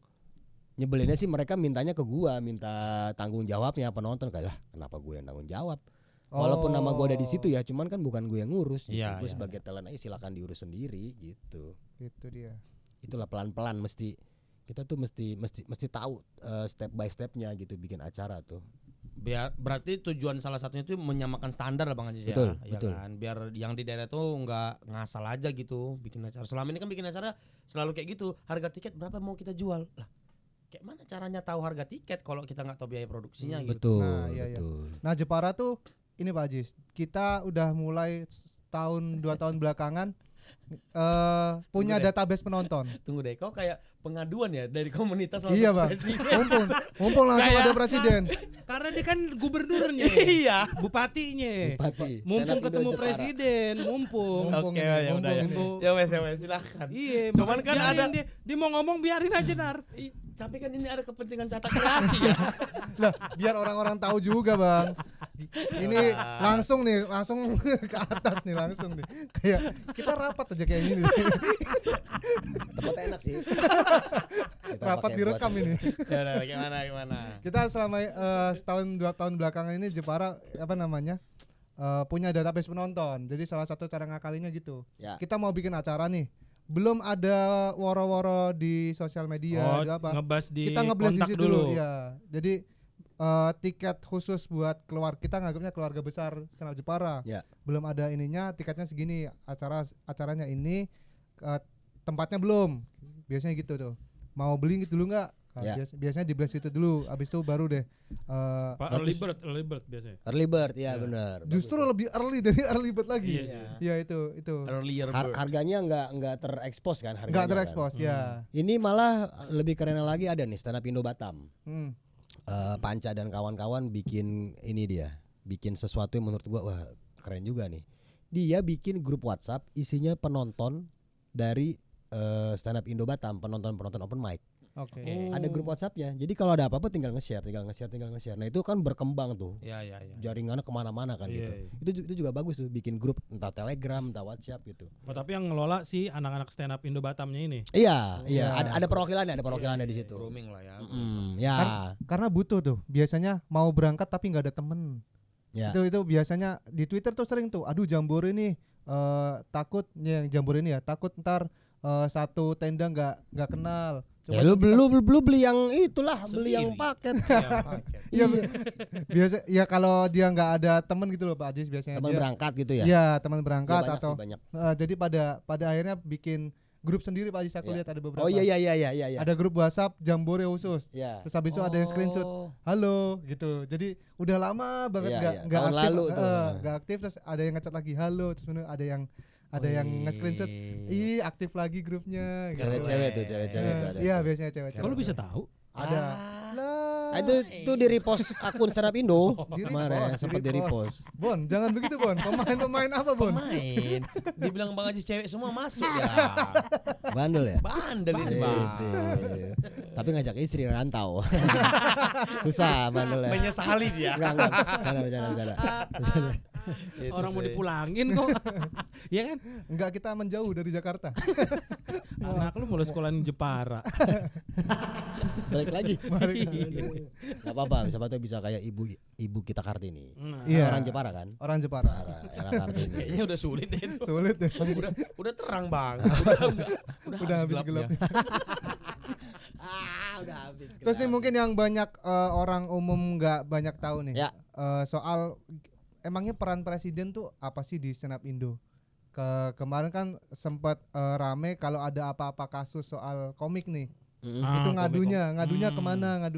[SPEAKER 3] nyebelinnya sih mereka mintanya ke gua, minta tanggung jawabnya penonton. Kayak lah kenapa gue yang tanggung jawab? Walaupun nama gua ada di situ ya, cuman kan bukan gue yang ngurus. Gitu.
[SPEAKER 2] Iya,
[SPEAKER 3] Gue
[SPEAKER 2] iya.
[SPEAKER 3] sebagai talent aja silakan diurus sendiri gitu.
[SPEAKER 4] Itu dia.
[SPEAKER 3] Itulah pelan-pelan kita tuh mesti tahu step by stepnya gitu bikin acara tuh.
[SPEAKER 2] Biar berarti tujuan salah satunya itu menyamakan standar lah Bang Aziz
[SPEAKER 3] Betul,
[SPEAKER 2] ya.
[SPEAKER 3] betul.
[SPEAKER 2] Kan? Biar yang di daerah tuh nggak ngasal aja gitu bikin acara. Selama ini kan bikin acara selalu kayak gitu. Harga tiket berapa mau kita jual? Lah, kayak mana caranya tahu harga tiket kalau kita nggak tahu biaya produksinya gitu.
[SPEAKER 3] Betul,
[SPEAKER 4] Nah, iya, iya.
[SPEAKER 3] betul.
[SPEAKER 4] Nah Jepara tuh ini Pak Ajis, kita udah mulai tahun 2 tahun belakangan punya
[SPEAKER 2] Tunggu deh.
[SPEAKER 4] database penonton.
[SPEAKER 2] Tunggu deh, kau kayak pengaduan ya dari komunitas
[SPEAKER 4] Iya
[SPEAKER 2] langsung
[SPEAKER 4] Bang,
[SPEAKER 2] ke presiden.
[SPEAKER 4] mumpung langsung
[SPEAKER 2] Kayak-
[SPEAKER 4] ada presiden.
[SPEAKER 1] Karena dia kan gubernurnya.
[SPEAKER 2] Iya.
[SPEAKER 1] Bupatinya.
[SPEAKER 3] Bupati,
[SPEAKER 1] Mumpung
[SPEAKER 3] stand up
[SPEAKER 1] ketemu
[SPEAKER 3] Indo Jepara.
[SPEAKER 1] presiden, mumpung.
[SPEAKER 4] Mumpung
[SPEAKER 2] Oke,
[SPEAKER 4] nih,
[SPEAKER 2] ya udah ya.
[SPEAKER 4] mumpung.
[SPEAKER 2] Ya wes silakan.
[SPEAKER 1] Iya,
[SPEAKER 2] Cuman kan
[SPEAKER 1] biarin
[SPEAKER 2] ada-
[SPEAKER 1] dia mau ngomong biarin aja Nar.
[SPEAKER 2] Tapi kan ini ada kepentingan catat kreasi ya.
[SPEAKER 4] Lah, biar orang-orang tahu juga Bang. Ini langsung ke atas nih langsung nih. Kayak kita rapat aja kayak gini.
[SPEAKER 3] Tempatnya enak sih. Kita
[SPEAKER 4] Rapat
[SPEAKER 3] pakai
[SPEAKER 4] direkam
[SPEAKER 3] buat
[SPEAKER 4] ini.
[SPEAKER 2] Ya udah gimana?
[SPEAKER 4] Kita selama setahun 2 tahun belakangan ini Jepara punya database penonton. Jadi salah satu cara ngakalinya gitu.
[SPEAKER 3] Ya.
[SPEAKER 4] Kita mau bikin acara nih. Belum ada woro-woro di sosial media, ada apa?
[SPEAKER 1] ngebahas di
[SPEAKER 4] Kita ngebahas di
[SPEAKER 1] kontak
[SPEAKER 4] situ dulu. Ya. Jadi tiket khusus buat kita nganggapnya keluarga besar Stand Up Jepara.
[SPEAKER 3] Ya.
[SPEAKER 4] Belum ada ininya, tiketnya segini, acaranya ini, tempatnya belum. Biasanya gitu tuh. Mau beli dulu nggak? Nah,
[SPEAKER 3] Ya.
[SPEAKER 4] biasanya di blast itu dulu, abis itu baru deh.
[SPEAKER 1] Pak early bird biasanya.
[SPEAKER 3] Early bird ya benar.
[SPEAKER 4] Justru lebih early dari early bird lagi.
[SPEAKER 1] Iya sih.
[SPEAKER 4] Iya itu.
[SPEAKER 2] Earlier bird.
[SPEAKER 3] Harganya nggak terekspos kan harganya.
[SPEAKER 4] Nggak
[SPEAKER 3] kan?
[SPEAKER 4] terekspos ya.
[SPEAKER 3] Ini malah lebih keren lagi ada nih Stand Up Indo Batam.
[SPEAKER 4] Hmm.
[SPEAKER 3] Panca dan kawan-kawan bikin bikin sesuatu yang menurut gua wah keren juga nih. Dia bikin grup WhatsApp isinya penonton dari Stand Up Indo Batam, penonton open mic.
[SPEAKER 4] Oke.
[SPEAKER 3] Ada grup WhatsAppnya. Jadi kalau ada apa-apa tinggal nge-share. Nah itu kan berkembang tuh.
[SPEAKER 2] Ya.
[SPEAKER 3] Jaringannya kemana-mana kan
[SPEAKER 1] Iya,
[SPEAKER 3] gitu. Itu juga bagus tuh bikin grup entah Telegram, entah WhatsApp gitu.
[SPEAKER 1] Oh, tapi yang ngelola si anak-anak stand up Indo Batamnya ini.
[SPEAKER 3] Iya. Ada perwakilannya di situ.
[SPEAKER 2] Grooming lah ya.
[SPEAKER 3] Ya.
[SPEAKER 4] Karena butuh tuh. Biasanya mau berangkat tapi nggak ada temen.
[SPEAKER 3] Ya.
[SPEAKER 4] Itu biasanya di Twitter tuh sering tuh. Aduh Jambore ini takut yang Jambore ini ya takut ntar satu tenda nggak kenal.
[SPEAKER 3] Ya lu beli yang itulah, beli yang
[SPEAKER 2] Sendiri.
[SPEAKER 3] paket.
[SPEAKER 4] Iya biasa ya kalau dia nggak ada temen gitu loh Pak Ajis biasanya
[SPEAKER 3] Teman
[SPEAKER 4] dia
[SPEAKER 3] berangkat gitu ya.
[SPEAKER 4] iya teman
[SPEAKER 3] Ya,
[SPEAKER 4] berangkat
[SPEAKER 3] banyak
[SPEAKER 4] atau
[SPEAKER 3] sih, banyak.
[SPEAKER 4] jadi pada akhirnya bikin grup sendiri Pak Ajis, aku
[SPEAKER 3] Iya.
[SPEAKER 4] lihat ada beberapa.
[SPEAKER 3] Oh iya.
[SPEAKER 4] Ada grup WhatsApp Jambore khusus.
[SPEAKER 3] Iya.
[SPEAKER 4] Terus habis itu ada yang screenshot, halo gitu. Jadi udah lama banget
[SPEAKER 3] Iya,
[SPEAKER 4] nggak
[SPEAKER 3] iya.
[SPEAKER 4] nggak
[SPEAKER 3] Tahun
[SPEAKER 4] aktif,
[SPEAKER 3] lalu tuh.
[SPEAKER 4] nggak aktif. Terus ada yang ngechat lagi halo, terus ada yang nge-screenshot, ih aktif lagi grupnya. Gitu.
[SPEAKER 3] Cewek-cewek tuh tuh ada.
[SPEAKER 4] Iya biasanya cewek-cewek.
[SPEAKER 1] Kalau bisa tahu?
[SPEAKER 4] Ada.
[SPEAKER 3] Itu di repost akun Stand Up Indo kemarin sempat di repost.
[SPEAKER 4] Bon, jangan begitu Bon. Pemain apa Bon?
[SPEAKER 2] Main. Dibilang Bang Ajis cewek semua masuk ya.
[SPEAKER 3] Bandel ya?
[SPEAKER 2] Bandel ini Bang.
[SPEAKER 3] Ide. Tapi ngajak istri rantau. Susah bandel ya.
[SPEAKER 2] Menyesali dia.
[SPEAKER 3] Enggak. Bercanda.
[SPEAKER 2] Itu
[SPEAKER 1] Orang mau
[SPEAKER 2] sih.
[SPEAKER 1] dipulangin kok. Iya kan?
[SPEAKER 4] Enggak, kita menjauh dari Jakarta.
[SPEAKER 1] Anak lu mulai sekolahin Jepara.
[SPEAKER 3] Balik lagi. Gak apa-apa, siapa tahu bisa kayak ibu kita Kartini.
[SPEAKER 1] Nah,
[SPEAKER 4] Iya.
[SPEAKER 3] Orang Jepara kan?
[SPEAKER 4] Orang Jepara.
[SPEAKER 3] Era Kartini.
[SPEAKER 2] Kayaknya udah sulit deh itu.
[SPEAKER 4] Sulit deh.
[SPEAKER 2] Udah terang Bang.
[SPEAKER 4] Udah habis gelapnya.
[SPEAKER 3] Udah habis.
[SPEAKER 4] Terus nih mungkin yang banyak orang umum nggak banyak tahu nih.
[SPEAKER 3] Ya.
[SPEAKER 4] Soal emangnya peran presiden tuh apa sih di Stand Up Indo? Kemarin kan sempat rame kalau ada apa-apa kasus soal komik nih. Itu ngadunya ngadu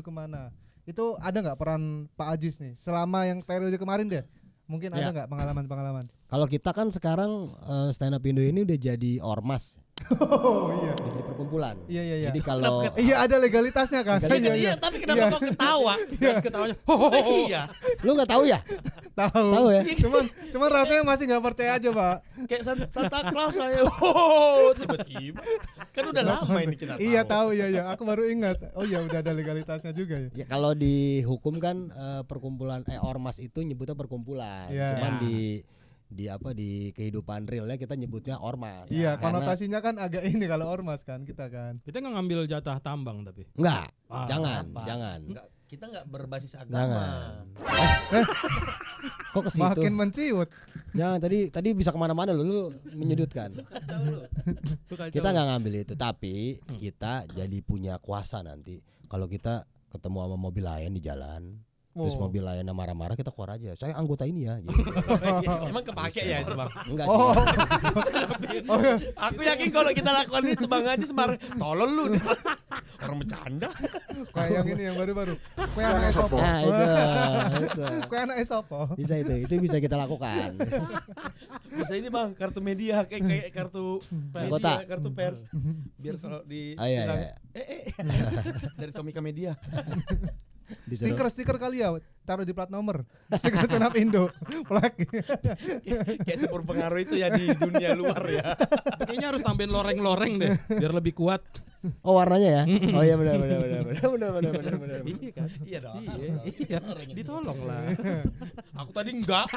[SPEAKER 4] kemana? Itu ada nggak peran Pak Ajis nih selama yang periode kemarin deh? Mungkin ada
[SPEAKER 3] Ya.
[SPEAKER 4] nggak pengalaman?
[SPEAKER 3] Kalau kita kan sekarang Stand Up Indo ini udah jadi ormas,
[SPEAKER 4] Oh iya.
[SPEAKER 3] udah jadi perkumpulan.
[SPEAKER 4] Iya.
[SPEAKER 3] Jadi kalau
[SPEAKER 4] Iya ada legalitasnya kan?
[SPEAKER 2] Iya, tapi kenapa kau ketawa?
[SPEAKER 1] ketawanya.
[SPEAKER 2] Iya.
[SPEAKER 3] lu nggak tahu ya?
[SPEAKER 4] Tahu
[SPEAKER 3] ya?
[SPEAKER 4] Cuman rasanya masih nggak percaya aja Pak.
[SPEAKER 2] Kayak Santa Claus saya. Tiba-tiba. Kan udah lama ini kita tahu.
[SPEAKER 4] Iya tahu ya. Aku baru ingat. Oh iya udah ada legalitasnya juga ya.
[SPEAKER 3] Ya kalau di hukum kan perkumpulan ormas itu nyebutnya perkumpulan.
[SPEAKER 4] Iya.
[SPEAKER 3] Cuman di kehidupan realnya kita nyebutnya ormas.
[SPEAKER 4] Iya,
[SPEAKER 3] Karena-
[SPEAKER 4] konotasinya kan agak ini kalau ormas kan kita kan.
[SPEAKER 1] Kita nggak ngambil jatah tambang tapi.
[SPEAKER 3] Enggak,
[SPEAKER 1] Ah,
[SPEAKER 3] jangan.
[SPEAKER 2] Enggak, kita enggak berbasis agama.
[SPEAKER 3] Jangan. Kok ke situ?
[SPEAKER 4] Makin menciut.
[SPEAKER 3] Jangan, tadi bisa kemana-mana lu menyudutkan. Kita nggak ngambil itu, tapi kita jadi punya kuasa nanti. Kalau kita ketemu sama mobil lain di jalan, terus
[SPEAKER 4] Oh.
[SPEAKER 3] mobil lain marah-marah, kita keluar aja. Saya anggota ini ya. Gitu.
[SPEAKER 2] Emang kepake ya itu Bang?
[SPEAKER 3] Enggak sih.
[SPEAKER 2] Aku yakin kalau kita lakukan itu Bang Ajis marah. Tolol lu. Orang bercanda.
[SPEAKER 4] Kayak yang ini yang baru-baru. Kue anak esopo.
[SPEAKER 3] Nah, itu.
[SPEAKER 4] Kue anak esopo.
[SPEAKER 3] Bisa itu bisa kita lakukan.
[SPEAKER 2] Bisa ini Bang, kartu media kayak kartu
[SPEAKER 3] Anggota.
[SPEAKER 2] media, kartu pers. Biar kalau di
[SPEAKER 3] Oh, iya,
[SPEAKER 2] bilang,
[SPEAKER 3] iya.
[SPEAKER 2] dari Komika Media.
[SPEAKER 3] Disuruh-
[SPEAKER 4] Stiker kali ya, taruh di plat nomor. Stiker Stand Up Indo. Plak.
[SPEAKER 2] Kayak super pengaruh itu ya di dunia luar ya.
[SPEAKER 1] Kayaknya harus tambahin loreng-loreng deh biar lebih kuat.
[SPEAKER 3] Oh, warnanya ya? Oh iya benar.
[SPEAKER 1] Iya kan?
[SPEAKER 2] Iya dong.
[SPEAKER 1] Iya. Ditolong lah.
[SPEAKER 2] Aku tadi enggak.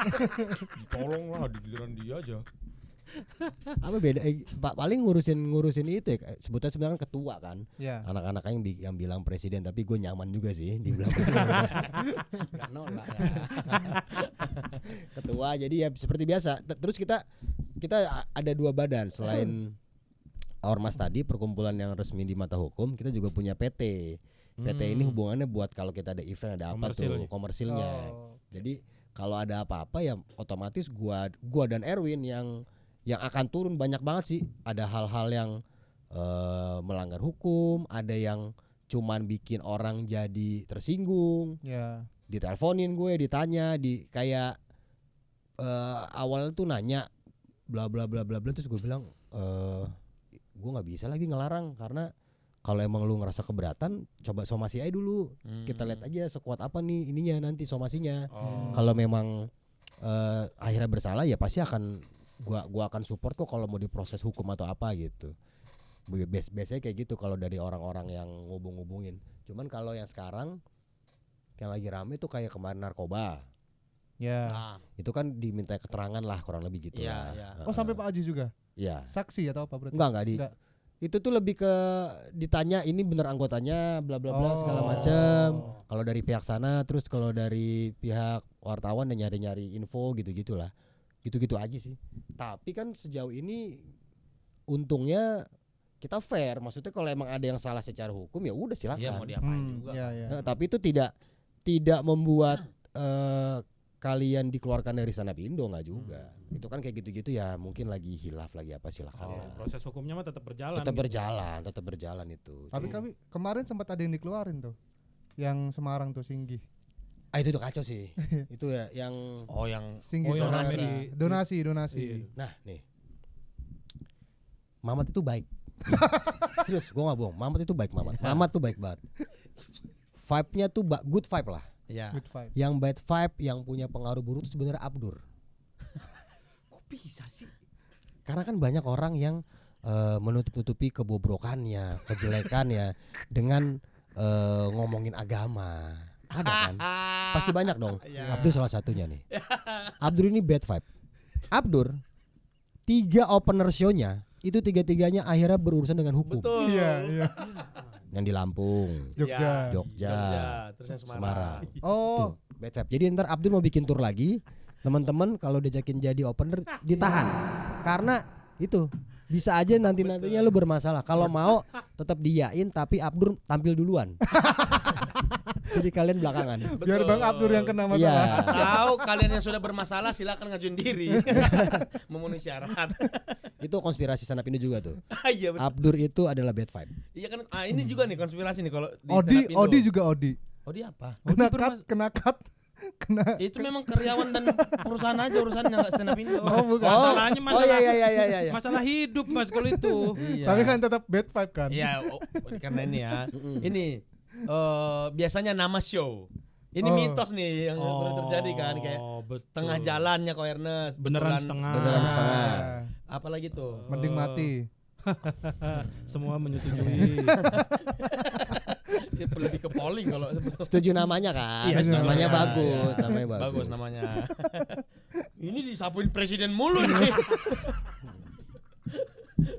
[SPEAKER 2] Ditolong lah di giliran dia aja.
[SPEAKER 3] Apa beda? Paling ngurusin itu ya. Sebutnya sebenarnya ketua kan.
[SPEAKER 4] Ya.
[SPEAKER 3] Anak-anak yang bilang presiden, tapi gue nyaman juga sih dibilang
[SPEAKER 2] Enggak nolak ya.
[SPEAKER 3] ketua. Jadi ya seperti biasa. Terus kita ada dua badan selain ormas tadi, perkumpulan yang resmi di mata hukum, kita juga punya PT. PT ini hubungannya buat kalau kita ada event, ada apa tuh komersilnya.
[SPEAKER 4] Oh.
[SPEAKER 3] Jadi kalau ada apa-apa ya otomatis gua dan Erwin yang akan turun banyak banget sih. Ada hal-hal yang melanggar hukum, ada yang cuman bikin orang jadi tersinggung.
[SPEAKER 4] Ya.
[SPEAKER 3] Diteleponin gue, ditanya, kayak awal tuh nanya bla bla bla bla bla, terus gue bilang gue nggak bisa lagi ngelarang, karena kalau emang lu ngerasa keberatan coba somasi aja dulu. Kita lihat aja sekuat apa nih ininya nanti somasinya. Kalau memang akhirnya bersalah ya pasti akan gua akan support kok kalau mau diproses hukum atau apa gitu. Biasanya kayak gitu kalau dari orang-orang yang ngubung-ngubungin. Cuman kalau yang sekarang yang lagi rame tuh kayak kemarin narkoba.
[SPEAKER 4] Ya.
[SPEAKER 2] Nah,
[SPEAKER 3] Itu kan diminta keterangan lah kurang lebih gitu
[SPEAKER 2] Iya,
[SPEAKER 3] lah.
[SPEAKER 2] iya.
[SPEAKER 4] Oh sampai Pak Ajis juga.
[SPEAKER 3] Iya.
[SPEAKER 4] Saksi atau apa berarti?
[SPEAKER 3] Enggak
[SPEAKER 4] Enggak.
[SPEAKER 3] itu tuh lebih ke ditanya ini bener anggotanya bla bla bla
[SPEAKER 4] Oh.
[SPEAKER 3] segala macam. Kalau dari pihak sana, terus kalau dari pihak wartawan dan nyari-nyari info gitu-gitulah. Gitu-gitu aja sih. Tapi kan sejauh ini untungnya kita fair. Maksudnya kalau emang ada yang salah secara hukum ya udah silakan.
[SPEAKER 2] iya mau diapain juga.
[SPEAKER 4] Ya.
[SPEAKER 3] Tapi itu tidak membuat kalian dikeluarkan dari stand up Indo, nggak juga. Itu kan kayak gitu-gitu ya, mungkin lagi hilaf lagi apa, silakan lah.
[SPEAKER 1] Proses hukumnya mah tetap berjalan.
[SPEAKER 3] Tetap
[SPEAKER 1] gitu.
[SPEAKER 3] berjalan itu.
[SPEAKER 4] Tapi kemarin sempat ada yang dikeluarin tuh. Yang Semarang tuh Singgih.
[SPEAKER 3] Itu udah kacau sih. Itu ya yang
[SPEAKER 2] yang
[SPEAKER 4] Singgih
[SPEAKER 1] yang
[SPEAKER 4] donasi.
[SPEAKER 1] rame di-
[SPEAKER 4] Donasi.
[SPEAKER 1] Iya.
[SPEAKER 3] nah nih. Mamat itu baik. Serius, gua nggak bohong. Mamat itu baik, Mamat tuh baik banget. Vibe-nya tuh good vibe lah.
[SPEAKER 2] ya.
[SPEAKER 4] Good vibe.
[SPEAKER 3] Yang bad vibe, yang punya pengaruh buruk itu sebenarnya Abdur.
[SPEAKER 2] Kok bisa sih?
[SPEAKER 3] Karena kan banyak orang yang menutup-nutupi kebobrokannya, kejelekannya dengan ngomongin agama. Ada kan? Pasti banyak dong. Abdur salah satunya nih. Abdur ini bad vibe. Abdur 3 opener show-nya itu 3-3-nya akhirnya berurusan dengan hukum.
[SPEAKER 2] Betul.
[SPEAKER 4] Iya.
[SPEAKER 3] Yang di Lampung,
[SPEAKER 4] Jogja.
[SPEAKER 3] Jogja,
[SPEAKER 2] Terus yang
[SPEAKER 3] Semarang.
[SPEAKER 4] Oh,
[SPEAKER 3] Tuh, bad vibe. Jadi ntar Abdur mau bikin tour lagi. Teman-teman kalau diajakin jadi opener ditahan. Karena itu bisa aja nantinya lu bermasalah. Kalau mau tetap diyain tapi Abdur tampil duluan. Jadi kalian belakangan.
[SPEAKER 4] biar Bang Abdur yang kena masalah.
[SPEAKER 3] Iya.
[SPEAKER 2] Tahu kalian yang sudah bermasalah silakan ngajuin diri. Memenuhi syarat.
[SPEAKER 3] Itu konspirasi stand up ini juga tuh.
[SPEAKER 2] Iya benar.
[SPEAKER 3] Abdur itu adalah bad vibe.
[SPEAKER 2] Iya kan ini juga nih konspirasi nih kalau di
[SPEAKER 4] Odi
[SPEAKER 2] stand up Indo.
[SPEAKER 4] Odi juga Odi.
[SPEAKER 2] Odi apa?
[SPEAKER 4] Kena cut. Kena.
[SPEAKER 2] Itu memang karyawan dan perusahaan aja urusannya enggak stand up Indo.
[SPEAKER 4] Oh, bukan.
[SPEAKER 1] Masalahnya masalah
[SPEAKER 3] iya.
[SPEAKER 1] masalah hidup Mas kalau itu.
[SPEAKER 2] Iya.
[SPEAKER 4] Tapi kan tetap bad vibe kan.
[SPEAKER 2] Iya, karena ini ya. Ini biasanya nama show. Ini
[SPEAKER 4] Oh.
[SPEAKER 2] mitos nih yang pernah terjadi kan kayak
[SPEAKER 1] betul.
[SPEAKER 2] setengah jalannya kok Ernest.
[SPEAKER 1] Beneran
[SPEAKER 2] betulan
[SPEAKER 3] setengah.
[SPEAKER 2] Apalagi tuh?
[SPEAKER 4] Mending mati.
[SPEAKER 1] Semua menyetujui.
[SPEAKER 2] Lebih ke polling kalau
[SPEAKER 3] Setuju namanya kan?
[SPEAKER 2] Iya, setuju.
[SPEAKER 3] namanya
[SPEAKER 2] Iya,
[SPEAKER 3] bagus,
[SPEAKER 2] iya.
[SPEAKER 3] namanya bagus.
[SPEAKER 2] bagus namanya. Ini disapuin presiden mulu nih.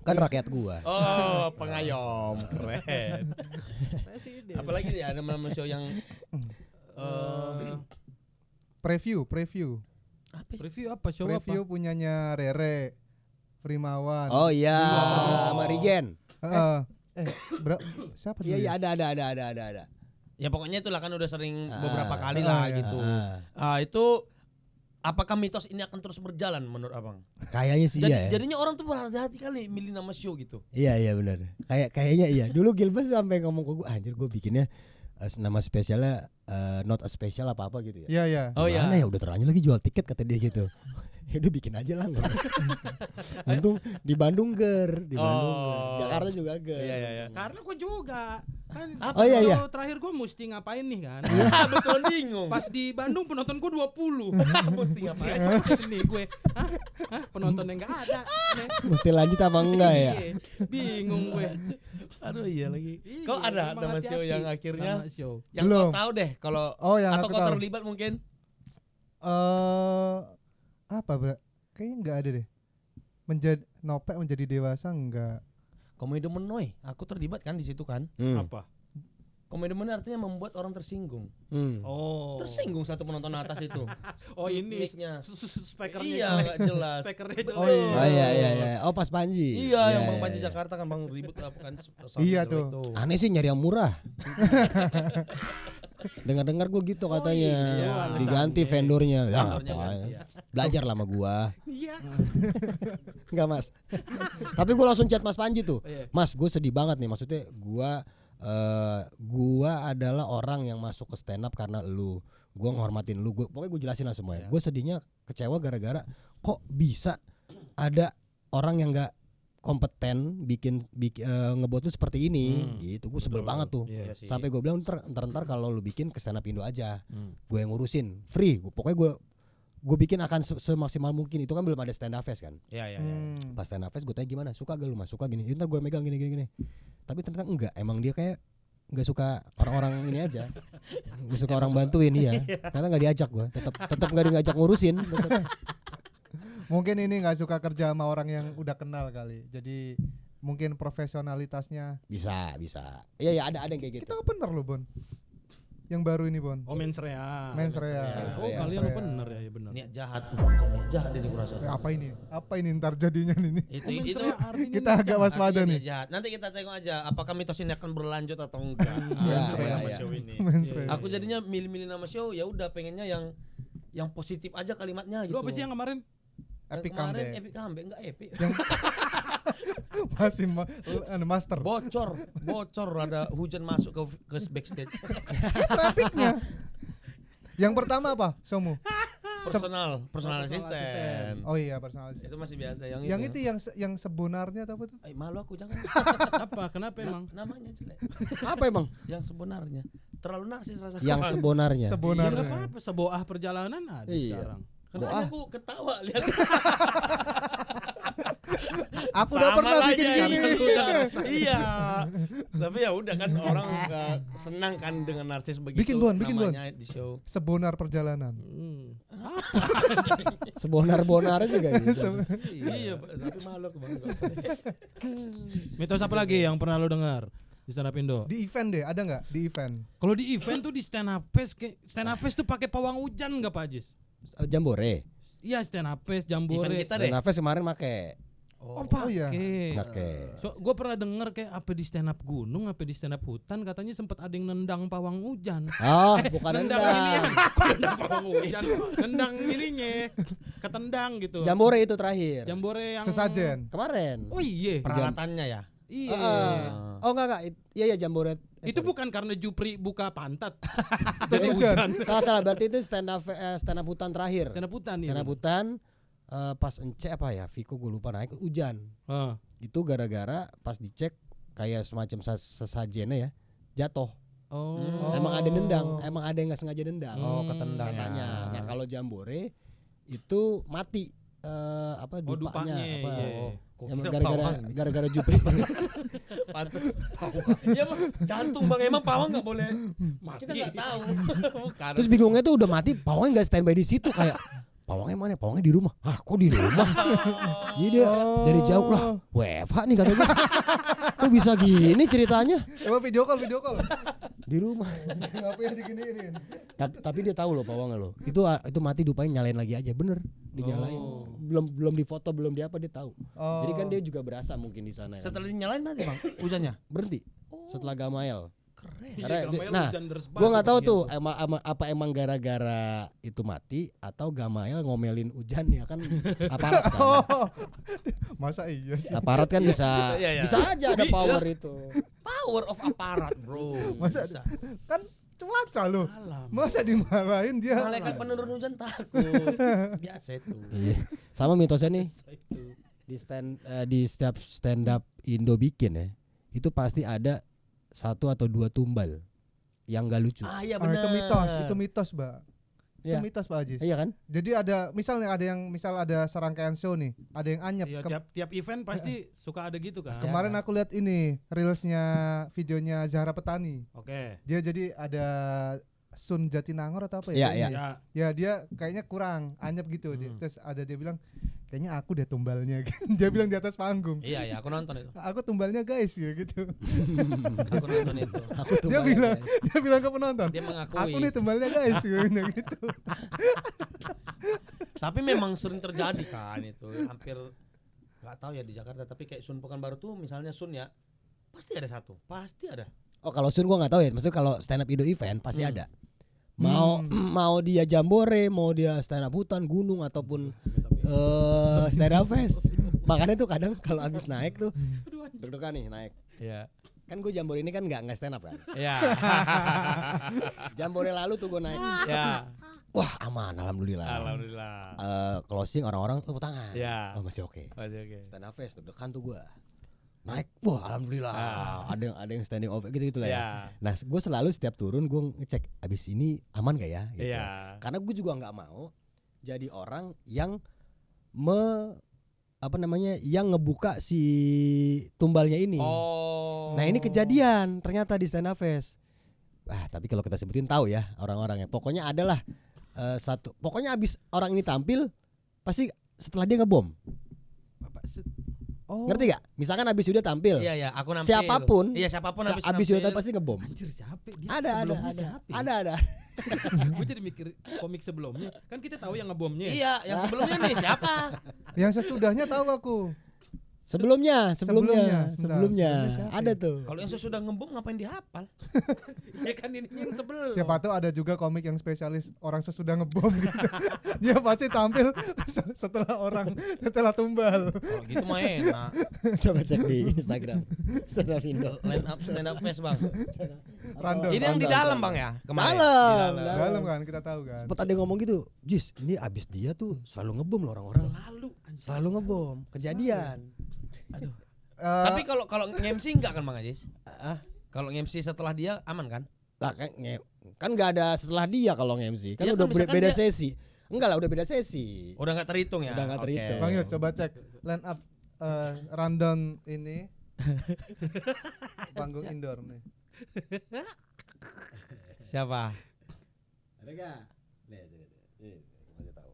[SPEAKER 3] Kan rakyat gua.
[SPEAKER 2] Oh, pengayom. Keren. Apalagi nih ada nama show yang
[SPEAKER 4] Preview.
[SPEAKER 2] apa sih?
[SPEAKER 1] Review apa show
[SPEAKER 4] Preview punyanya Rere Primawan.
[SPEAKER 3] Oh iya, sama Rigen.
[SPEAKER 4] Siapa tuh?
[SPEAKER 3] Iya ada.
[SPEAKER 2] Ya pokoknya itulah kan udah sering
[SPEAKER 3] Ah.
[SPEAKER 2] beberapa kali lah
[SPEAKER 4] iya.
[SPEAKER 2] gitu. Itu apakah mitos ini akan terus berjalan menurut Abang?
[SPEAKER 3] Kayaknya sih iya. Ya.
[SPEAKER 2] Jadinya orang tuh berhati-hati kali milih nama show gitu.
[SPEAKER 3] Iya benar. Kayaknya iya. Dulu Gilbert sampai ngomong ke gua, anjir gua bikinnya nama spesialnya not a special apa gitu ya.
[SPEAKER 4] Iya.
[SPEAKER 2] Oh iya.
[SPEAKER 3] Mana ya udah terlanjur lagi jual tiket kata dia gitu. Ya udah bikin aja lah. Untung di Bandung di Jakarta juga
[SPEAKER 2] Iya.
[SPEAKER 1] Karena gue juga kan.
[SPEAKER 3] Oh, iya.
[SPEAKER 1] Kalau terakhir gue mesti ngapain nih kan?
[SPEAKER 2] Betul bingung.
[SPEAKER 1] Pas di Bandung penonton gue 20.
[SPEAKER 2] Mesti ngapain?
[SPEAKER 1] Nih gue, penontonnya nggak ada. Nih.
[SPEAKER 3] Mesti lanjut apa enggak ya?
[SPEAKER 1] Iya, bingung gue.
[SPEAKER 2] Aduh iya lagi.
[SPEAKER 1] Iya,
[SPEAKER 2] Kau ada
[SPEAKER 1] emang
[SPEAKER 2] nama
[SPEAKER 1] hati-hati.
[SPEAKER 2] show yang akhirnya
[SPEAKER 1] Nama show.
[SPEAKER 2] yang
[SPEAKER 4] Belum.
[SPEAKER 2] kau tahu deh kalau
[SPEAKER 4] Oh, yang
[SPEAKER 2] atau
[SPEAKER 4] aku
[SPEAKER 2] kau
[SPEAKER 4] tahu.
[SPEAKER 2] terlibat mungkin?
[SPEAKER 4] Apa, Bro? Kayaknya enggak ada deh. Nopek menjadi dewasa enggak.
[SPEAKER 2] Komedi menoi. Aku terlibat kan di situ kan.
[SPEAKER 1] Apa?
[SPEAKER 2] Komedi menoi artinya membuat orang tersinggung.
[SPEAKER 1] Oh.
[SPEAKER 2] Tersinggung satu penonton atas itu.
[SPEAKER 1] Oh ini
[SPEAKER 2] Mic-nya.
[SPEAKER 1] speakernya
[SPEAKER 2] Iya,
[SPEAKER 1] jelek.
[SPEAKER 2] nggak jelas.
[SPEAKER 1] Speakernya jelek.
[SPEAKER 4] Oh, iya.
[SPEAKER 3] Oh iya. Oh pas Panji.
[SPEAKER 2] Iya, yang
[SPEAKER 3] Iya,
[SPEAKER 2] Bang
[SPEAKER 3] iya,
[SPEAKER 2] Panji
[SPEAKER 3] iya.
[SPEAKER 2] Jakarta kan Bang ribut apa kan.
[SPEAKER 4] Iya
[SPEAKER 2] jelek
[SPEAKER 4] tuh.
[SPEAKER 3] Aneh sih nyari yang murah. Dengar-dengar gua gitu katanya.
[SPEAKER 1] iya,
[SPEAKER 3] Diganti
[SPEAKER 1] alasannya.
[SPEAKER 3] vendornya. Ya,
[SPEAKER 2] Vendornya
[SPEAKER 3] ngapain?
[SPEAKER 2] ganti, ya.
[SPEAKER 3] Belajar lah sama gua.
[SPEAKER 1] Iya.
[SPEAKER 3] Enggak Mas. Tapi gua langsung chat Mas Panji tuh.
[SPEAKER 1] Iya.
[SPEAKER 3] Mas, gue sedih banget nih. Maksudnya gua adalah orang yang masuk ke stand up karena lu. Gua ngehormatin lu. Pokoknya gue jelasin lah semuanya. Gue sedihnya kecewa gara-gara kok bisa ada orang yang enggak kompeten bikin ngebuat lu seperti ini gitu. Gue sebel banget tuh.
[SPEAKER 1] Iya
[SPEAKER 2] sih.
[SPEAKER 3] Sampai gue bilang ntar kalau lu bikin ke stand up Indo aja. Gue yang ngurusin, free. Pokoknya gue bikin akan semaksimal mungkin. Itu kan belum ada stand up fest kan.
[SPEAKER 2] Iya.
[SPEAKER 3] Pas stand up fest gue tanya gimana, suka gak lu Mas? Suka gini. Ntar gue megang gini. Tapi ternyata enggak. Emang dia kayak nggak suka orang-orang ini aja. Nggak suka orang bantuin dia. Ternyata nggak diajak gue. Tetap nggak diajak ngurusin. Tetep.
[SPEAKER 4] Mungkin ini enggak suka kerja sama orang yang udah kenal kali. Jadi mungkin profesionalitasnya.
[SPEAKER 3] Bisa. Iya ada yang kayak gitu.
[SPEAKER 4] Kita opener loh, Bon. Yang baru ini, Bon.
[SPEAKER 1] Oh Mens Rea.
[SPEAKER 4] Mens Rea.
[SPEAKER 1] Oh
[SPEAKER 3] Rea.
[SPEAKER 1] kalian
[SPEAKER 4] Rea.
[SPEAKER 1] bener ya bener.
[SPEAKER 2] Niat jahat. Niat jahat ini kurasa.
[SPEAKER 4] Apa ini ntar jadinya ini?
[SPEAKER 2] Itu
[SPEAKER 4] Kita agak waspada
[SPEAKER 2] artinya
[SPEAKER 4] nih.
[SPEAKER 2] niat jahat. Nanti kita tengok aja apakah mitos ini akan berlanjut atau enggak.
[SPEAKER 3] Iya,
[SPEAKER 2] Sesuai
[SPEAKER 3] iya,
[SPEAKER 2] nama
[SPEAKER 3] iya.
[SPEAKER 2] show ini.
[SPEAKER 4] Mens
[SPEAKER 1] Iya,
[SPEAKER 4] Rea.
[SPEAKER 2] Aku jadinya milih-milih nama show ya udah pengennya yang yang positif aja kalimatnya gitu.
[SPEAKER 1] Lu apa sih yang kemarin?
[SPEAKER 2] Yang
[SPEAKER 4] Epic
[SPEAKER 2] kemarin
[SPEAKER 4] comeback.
[SPEAKER 2] epic comeback enggak epic.
[SPEAKER 4] Masih master.
[SPEAKER 2] Bocor ada hujan masuk ke backstage.
[SPEAKER 4] Epicnya. Yang pertama apa? Somu.
[SPEAKER 2] personal assistant.
[SPEAKER 4] Oh iya, personal assistant.
[SPEAKER 2] Itu masih biasa
[SPEAKER 4] Yang itu yang sebenarnya atau apa tuh?
[SPEAKER 2] malu aku jangan.
[SPEAKER 1] Apa? Kenapa emang?
[SPEAKER 2] Namanya jelek.
[SPEAKER 3] Apa emang?
[SPEAKER 2] Yang sebenarnya terlalu narsis rasa.
[SPEAKER 3] Yang sebenarnya.
[SPEAKER 1] Ya
[SPEAKER 4] Sebenarnya.
[SPEAKER 1] nggak apa-apa, seboah perjalanan ada
[SPEAKER 3] Iya.
[SPEAKER 1] sekarang.
[SPEAKER 2] Kenapa aku ketawa lihat.
[SPEAKER 4] Aku udah
[SPEAKER 2] Sama
[SPEAKER 4] pernah
[SPEAKER 2] lah
[SPEAKER 4] bikin
[SPEAKER 2] aja,
[SPEAKER 4] gini.
[SPEAKER 2] kan udah. Iya. Tapi ya udah kan orang senang kan dengan narsis begitu.
[SPEAKER 4] Bikin, Bon.
[SPEAKER 2] namanya di show.
[SPEAKER 4] Sebonar perjalanan.
[SPEAKER 3] Sebonar-bonarnya juga gitu.
[SPEAKER 2] Iya, tapi malu aku Bang. Nggak usah.
[SPEAKER 1] Mitos apa lagi yang pernah lu dengar di stand up Indo?
[SPEAKER 4] Di event deh, ada nggak di event?
[SPEAKER 1] Kalau di event tuh di stand up fest tuh pakai pawang hujan nggak Pak Ajis?
[SPEAKER 3] Jambore.
[SPEAKER 1] Iya stand up fest, jambore.
[SPEAKER 2] Event kita deh.
[SPEAKER 3] Dan Nafas kemarin make.
[SPEAKER 1] Oh,
[SPEAKER 4] iya.
[SPEAKER 3] Make.
[SPEAKER 1] So, gue pernah denger kayak apa di stand up gunung, apa di stand up hutan katanya sempat ada yang nendang pawang hujan.
[SPEAKER 3] Oh, bukan
[SPEAKER 1] Nendang
[SPEAKER 3] nendang.
[SPEAKER 1] ininya. Nendang pawang hujan. Nendang ininya. Ketendang gitu.
[SPEAKER 3] Jambore itu terakhir.
[SPEAKER 1] Jambore yang
[SPEAKER 4] Sesajen.
[SPEAKER 3] Kemarin.
[SPEAKER 1] Oh iya.
[SPEAKER 2] Peralatannya ya.
[SPEAKER 1] Iya.
[SPEAKER 3] Oh enggak. Iya Jambore.
[SPEAKER 1] Itu
[SPEAKER 3] Sorry.
[SPEAKER 1] bukan karena Jupri buka pantat.
[SPEAKER 4] Jadi hujan.
[SPEAKER 3] Salah berarti itu stand up hutan terakhir.
[SPEAKER 1] Stand up hutan ya.
[SPEAKER 3] Stand up hutan pas Ence apa ya? Viko gue lupa naik hujan. Itu gara-gara pas dicek kayak semacam sesajennya ya jatuh.
[SPEAKER 1] Oh.
[SPEAKER 3] Emang ada nendang, emang ada yang nggak sengaja nendang.
[SPEAKER 2] Oh, ketendang
[SPEAKER 3] Katanya. Nah kalau Jambore itu mati
[SPEAKER 1] dupanya,
[SPEAKER 3] dupanya apa?
[SPEAKER 1] iya.
[SPEAKER 3] Emang gara-gara Jupri.
[SPEAKER 2] Pantes pawang. Iya Bang, jantung Bang emang pawang enggak boleh.
[SPEAKER 1] Mati.
[SPEAKER 2] Kita enggak tahu. Bukan.
[SPEAKER 3] Terus bingungnya tuh udah mati, pawangnya nggak standby di situ kayak pawangnya mana? Pawangnya di rumah. Ah, kok di rumah? Jadi dia dari jauh lah. WFH nih kata gue. Kok bisa gini ceritanya?
[SPEAKER 4] Coba video call.
[SPEAKER 3] Di rumah.
[SPEAKER 4] Ngapain diginiin?
[SPEAKER 3] Tapi dia tahu loh pawangnya loh. Itu mati dupanya nyalain lagi aja, bener. Dinyalain. Belum difoto, belum di apa dia tahu. Jadi kan dia juga berasa mungkin di sana. Kan.
[SPEAKER 2] Setelah dinyalain mati Bang hujannya.
[SPEAKER 3] Berhenti. Setelah Gamael.
[SPEAKER 2] Keren.
[SPEAKER 3] Karena
[SPEAKER 1] Gamael
[SPEAKER 3] nah,
[SPEAKER 1] hujan deras
[SPEAKER 3] gue nggak tahu
[SPEAKER 1] banget
[SPEAKER 3] tuh emang gara-gara itu mati atau Gamael ngomelin hujan ya kan aparat kan.
[SPEAKER 4] Masa iya sih?
[SPEAKER 3] Aparat kan bisa
[SPEAKER 2] Iya.
[SPEAKER 3] bisa aja ada power itu.
[SPEAKER 2] Power of aparat, Bro.
[SPEAKER 4] Masa
[SPEAKER 2] Bisa.
[SPEAKER 4] kan cuaca loh.
[SPEAKER 1] Alam.
[SPEAKER 4] Masa dimarahin dia?
[SPEAKER 2] Malaikat penurun hujan takut. Biasa itu.
[SPEAKER 3] Iya. Sama mitosnya nih
[SPEAKER 2] Biasa itu.
[SPEAKER 3] di setiap stand up Indo bikin ya itu pasti ada 1 atau 2 tumbal yang gak lucu.
[SPEAKER 2] Iya
[SPEAKER 4] Ah,
[SPEAKER 2] benar.
[SPEAKER 4] itu mitos, Mbak.
[SPEAKER 3] Iya.
[SPEAKER 4] Itu mitos, Pak Ajis.
[SPEAKER 3] Iya kan?
[SPEAKER 4] Jadi ada ada serangkaian show nih, ada yang anyep.
[SPEAKER 1] Iya, tiap event pasti suka ada gitu kan.
[SPEAKER 4] Kemarin aku lihat ini reelsnya videonya Zahra Petani.
[SPEAKER 1] Oke.
[SPEAKER 4] Dia jadi ada Sun Jatinangor atau apa
[SPEAKER 3] Iya,
[SPEAKER 4] ya?
[SPEAKER 3] iya.
[SPEAKER 1] Ya.
[SPEAKER 4] Ya dia kayaknya kurang anyep gitu. Terus ada dia bilang kayaknya aku deh tumbalnya. Dia bilang di atas panggung.
[SPEAKER 2] Iya, aku nonton itu.
[SPEAKER 4] Aku tumbalnya guys ya gitu.
[SPEAKER 2] Aku nonton itu.
[SPEAKER 3] Aku tuh
[SPEAKER 4] Dia bilang ke penonton.
[SPEAKER 2] Dia mengakui.
[SPEAKER 4] Aku nih tumbalnya guys gitu.
[SPEAKER 2] Tapi memang sering terjadi kan itu. Hampir nggak tahu ya di Jakarta, tapi kayak Sun Pekanbaru tuh misalnya Sun ya, pasti ada satu. Pasti ada.
[SPEAKER 3] Oh kalau Sun gua nggak tahu ya. Maksudnya kalau stand up Indo event pasti ada. Mau dia Jambore, mau dia stand up hutan, gunung ataupun stand up fest. Makanya tuh kadang kalau habis naik tuh deg-degan nih naik.
[SPEAKER 2] Iya.
[SPEAKER 3] Kan gue Jambore ini kan nggak stand up kan.
[SPEAKER 2] Iya.
[SPEAKER 3] Jambore lalu tuh gue naik.
[SPEAKER 2] Ya.
[SPEAKER 3] Wah aman alhamdulillah.
[SPEAKER 2] Alhamdulillah.
[SPEAKER 3] Closing orang-orang tepuk tangan.
[SPEAKER 2] Iya.
[SPEAKER 3] Oh masih oke.
[SPEAKER 2] Oke.
[SPEAKER 3] Stand up fest deg-degan tuh gue. Naik, wah alhamdulillah. Ada yang standing ovation gitu lah ya.
[SPEAKER 2] Iya.
[SPEAKER 3] Nah gue selalu setiap turun gue ngecek abis ini aman gak ya? Gitu.
[SPEAKER 2] Iya.
[SPEAKER 3] Karena gue juga nggak mau jadi orang yang yang ngebuka si tumbalnya ini.
[SPEAKER 2] Oh.
[SPEAKER 3] Nah ini kejadian ternyata di stand up fest. Tapi kalau kita sebutin tahu ya orang-orangnya. Pokoknya adalah pokoknya abis orang ini tampil pasti setelah dia ngebom.
[SPEAKER 4] Oh.
[SPEAKER 3] Ngerti gak? Misalkan abis Yuda tampil.
[SPEAKER 2] Iya, aku nampil.
[SPEAKER 3] Siapapun.
[SPEAKER 2] Iya, siapapun
[SPEAKER 3] abis Yuda pasti ngebom.
[SPEAKER 1] Anjir siapa dia?
[SPEAKER 3] Ada.
[SPEAKER 1] Ada. Gue jadi mikir komik sebelumnya. Kan kita tahu yang ngebomnya.
[SPEAKER 2] Iya, yang sebelumnya nih siapa?
[SPEAKER 4] Yang sesudahnya tahu aku.
[SPEAKER 3] Sebelumnya
[SPEAKER 4] Sebelumnya siapa
[SPEAKER 3] ada
[SPEAKER 4] ya?
[SPEAKER 3] tuh.
[SPEAKER 2] Kalau yang sesudah ngebom ngapain dihafal?
[SPEAKER 1] Ya kan ini yang sebelum.
[SPEAKER 4] Siapa tahu ada juga komik yang spesialis orang sesudah ngebom gitu. Dia pasti tampil setelah tumbal.
[SPEAKER 2] Kalau gitu mah enak.
[SPEAKER 3] Coba cek di Instagram. Stand Up Indo.
[SPEAKER 2] Stand up fest bang.
[SPEAKER 4] Random.
[SPEAKER 2] Ini yang di dalam bang ya? Kemarin.
[SPEAKER 3] Dalam.
[SPEAKER 2] Di
[SPEAKER 4] Dalam kan kita tahu kan.
[SPEAKER 3] Sempat ada yang ngomong gitu, Jis, ini abis dia tuh selalu ngebom loh orang-orang. Selalu ngebom, kejadian.
[SPEAKER 2] Aduh.
[SPEAKER 4] Eh,
[SPEAKER 2] Tapi kalau nge-MC enggak kan Bang Ajis?
[SPEAKER 3] Ah,
[SPEAKER 2] Kalau nge-MC setelah dia aman kan?
[SPEAKER 3] lah kan nggak ada setelah dia kalau nge-MC. Kan
[SPEAKER 2] Iya
[SPEAKER 3] udah
[SPEAKER 2] kan, misalkan
[SPEAKER 3] beda
[SPEAKER 2] dia-
[SPEAKER 3] sesi. Enggak lah, udah beda sesi.
[SPEAKER 2] Udah enggak terhitung ya?
[SPEAKER 3] Udah nggak
[SPEAKER 2] Oke.
[SPEAKER 3] terhitung.
[SPEAKER 4] Bang Yud coba cek line up rundown ini. Panggung indoor nih.
[SPEAKER 2] Siapa?
[SPEAKER 3] Ada nggak? Nih, tahu.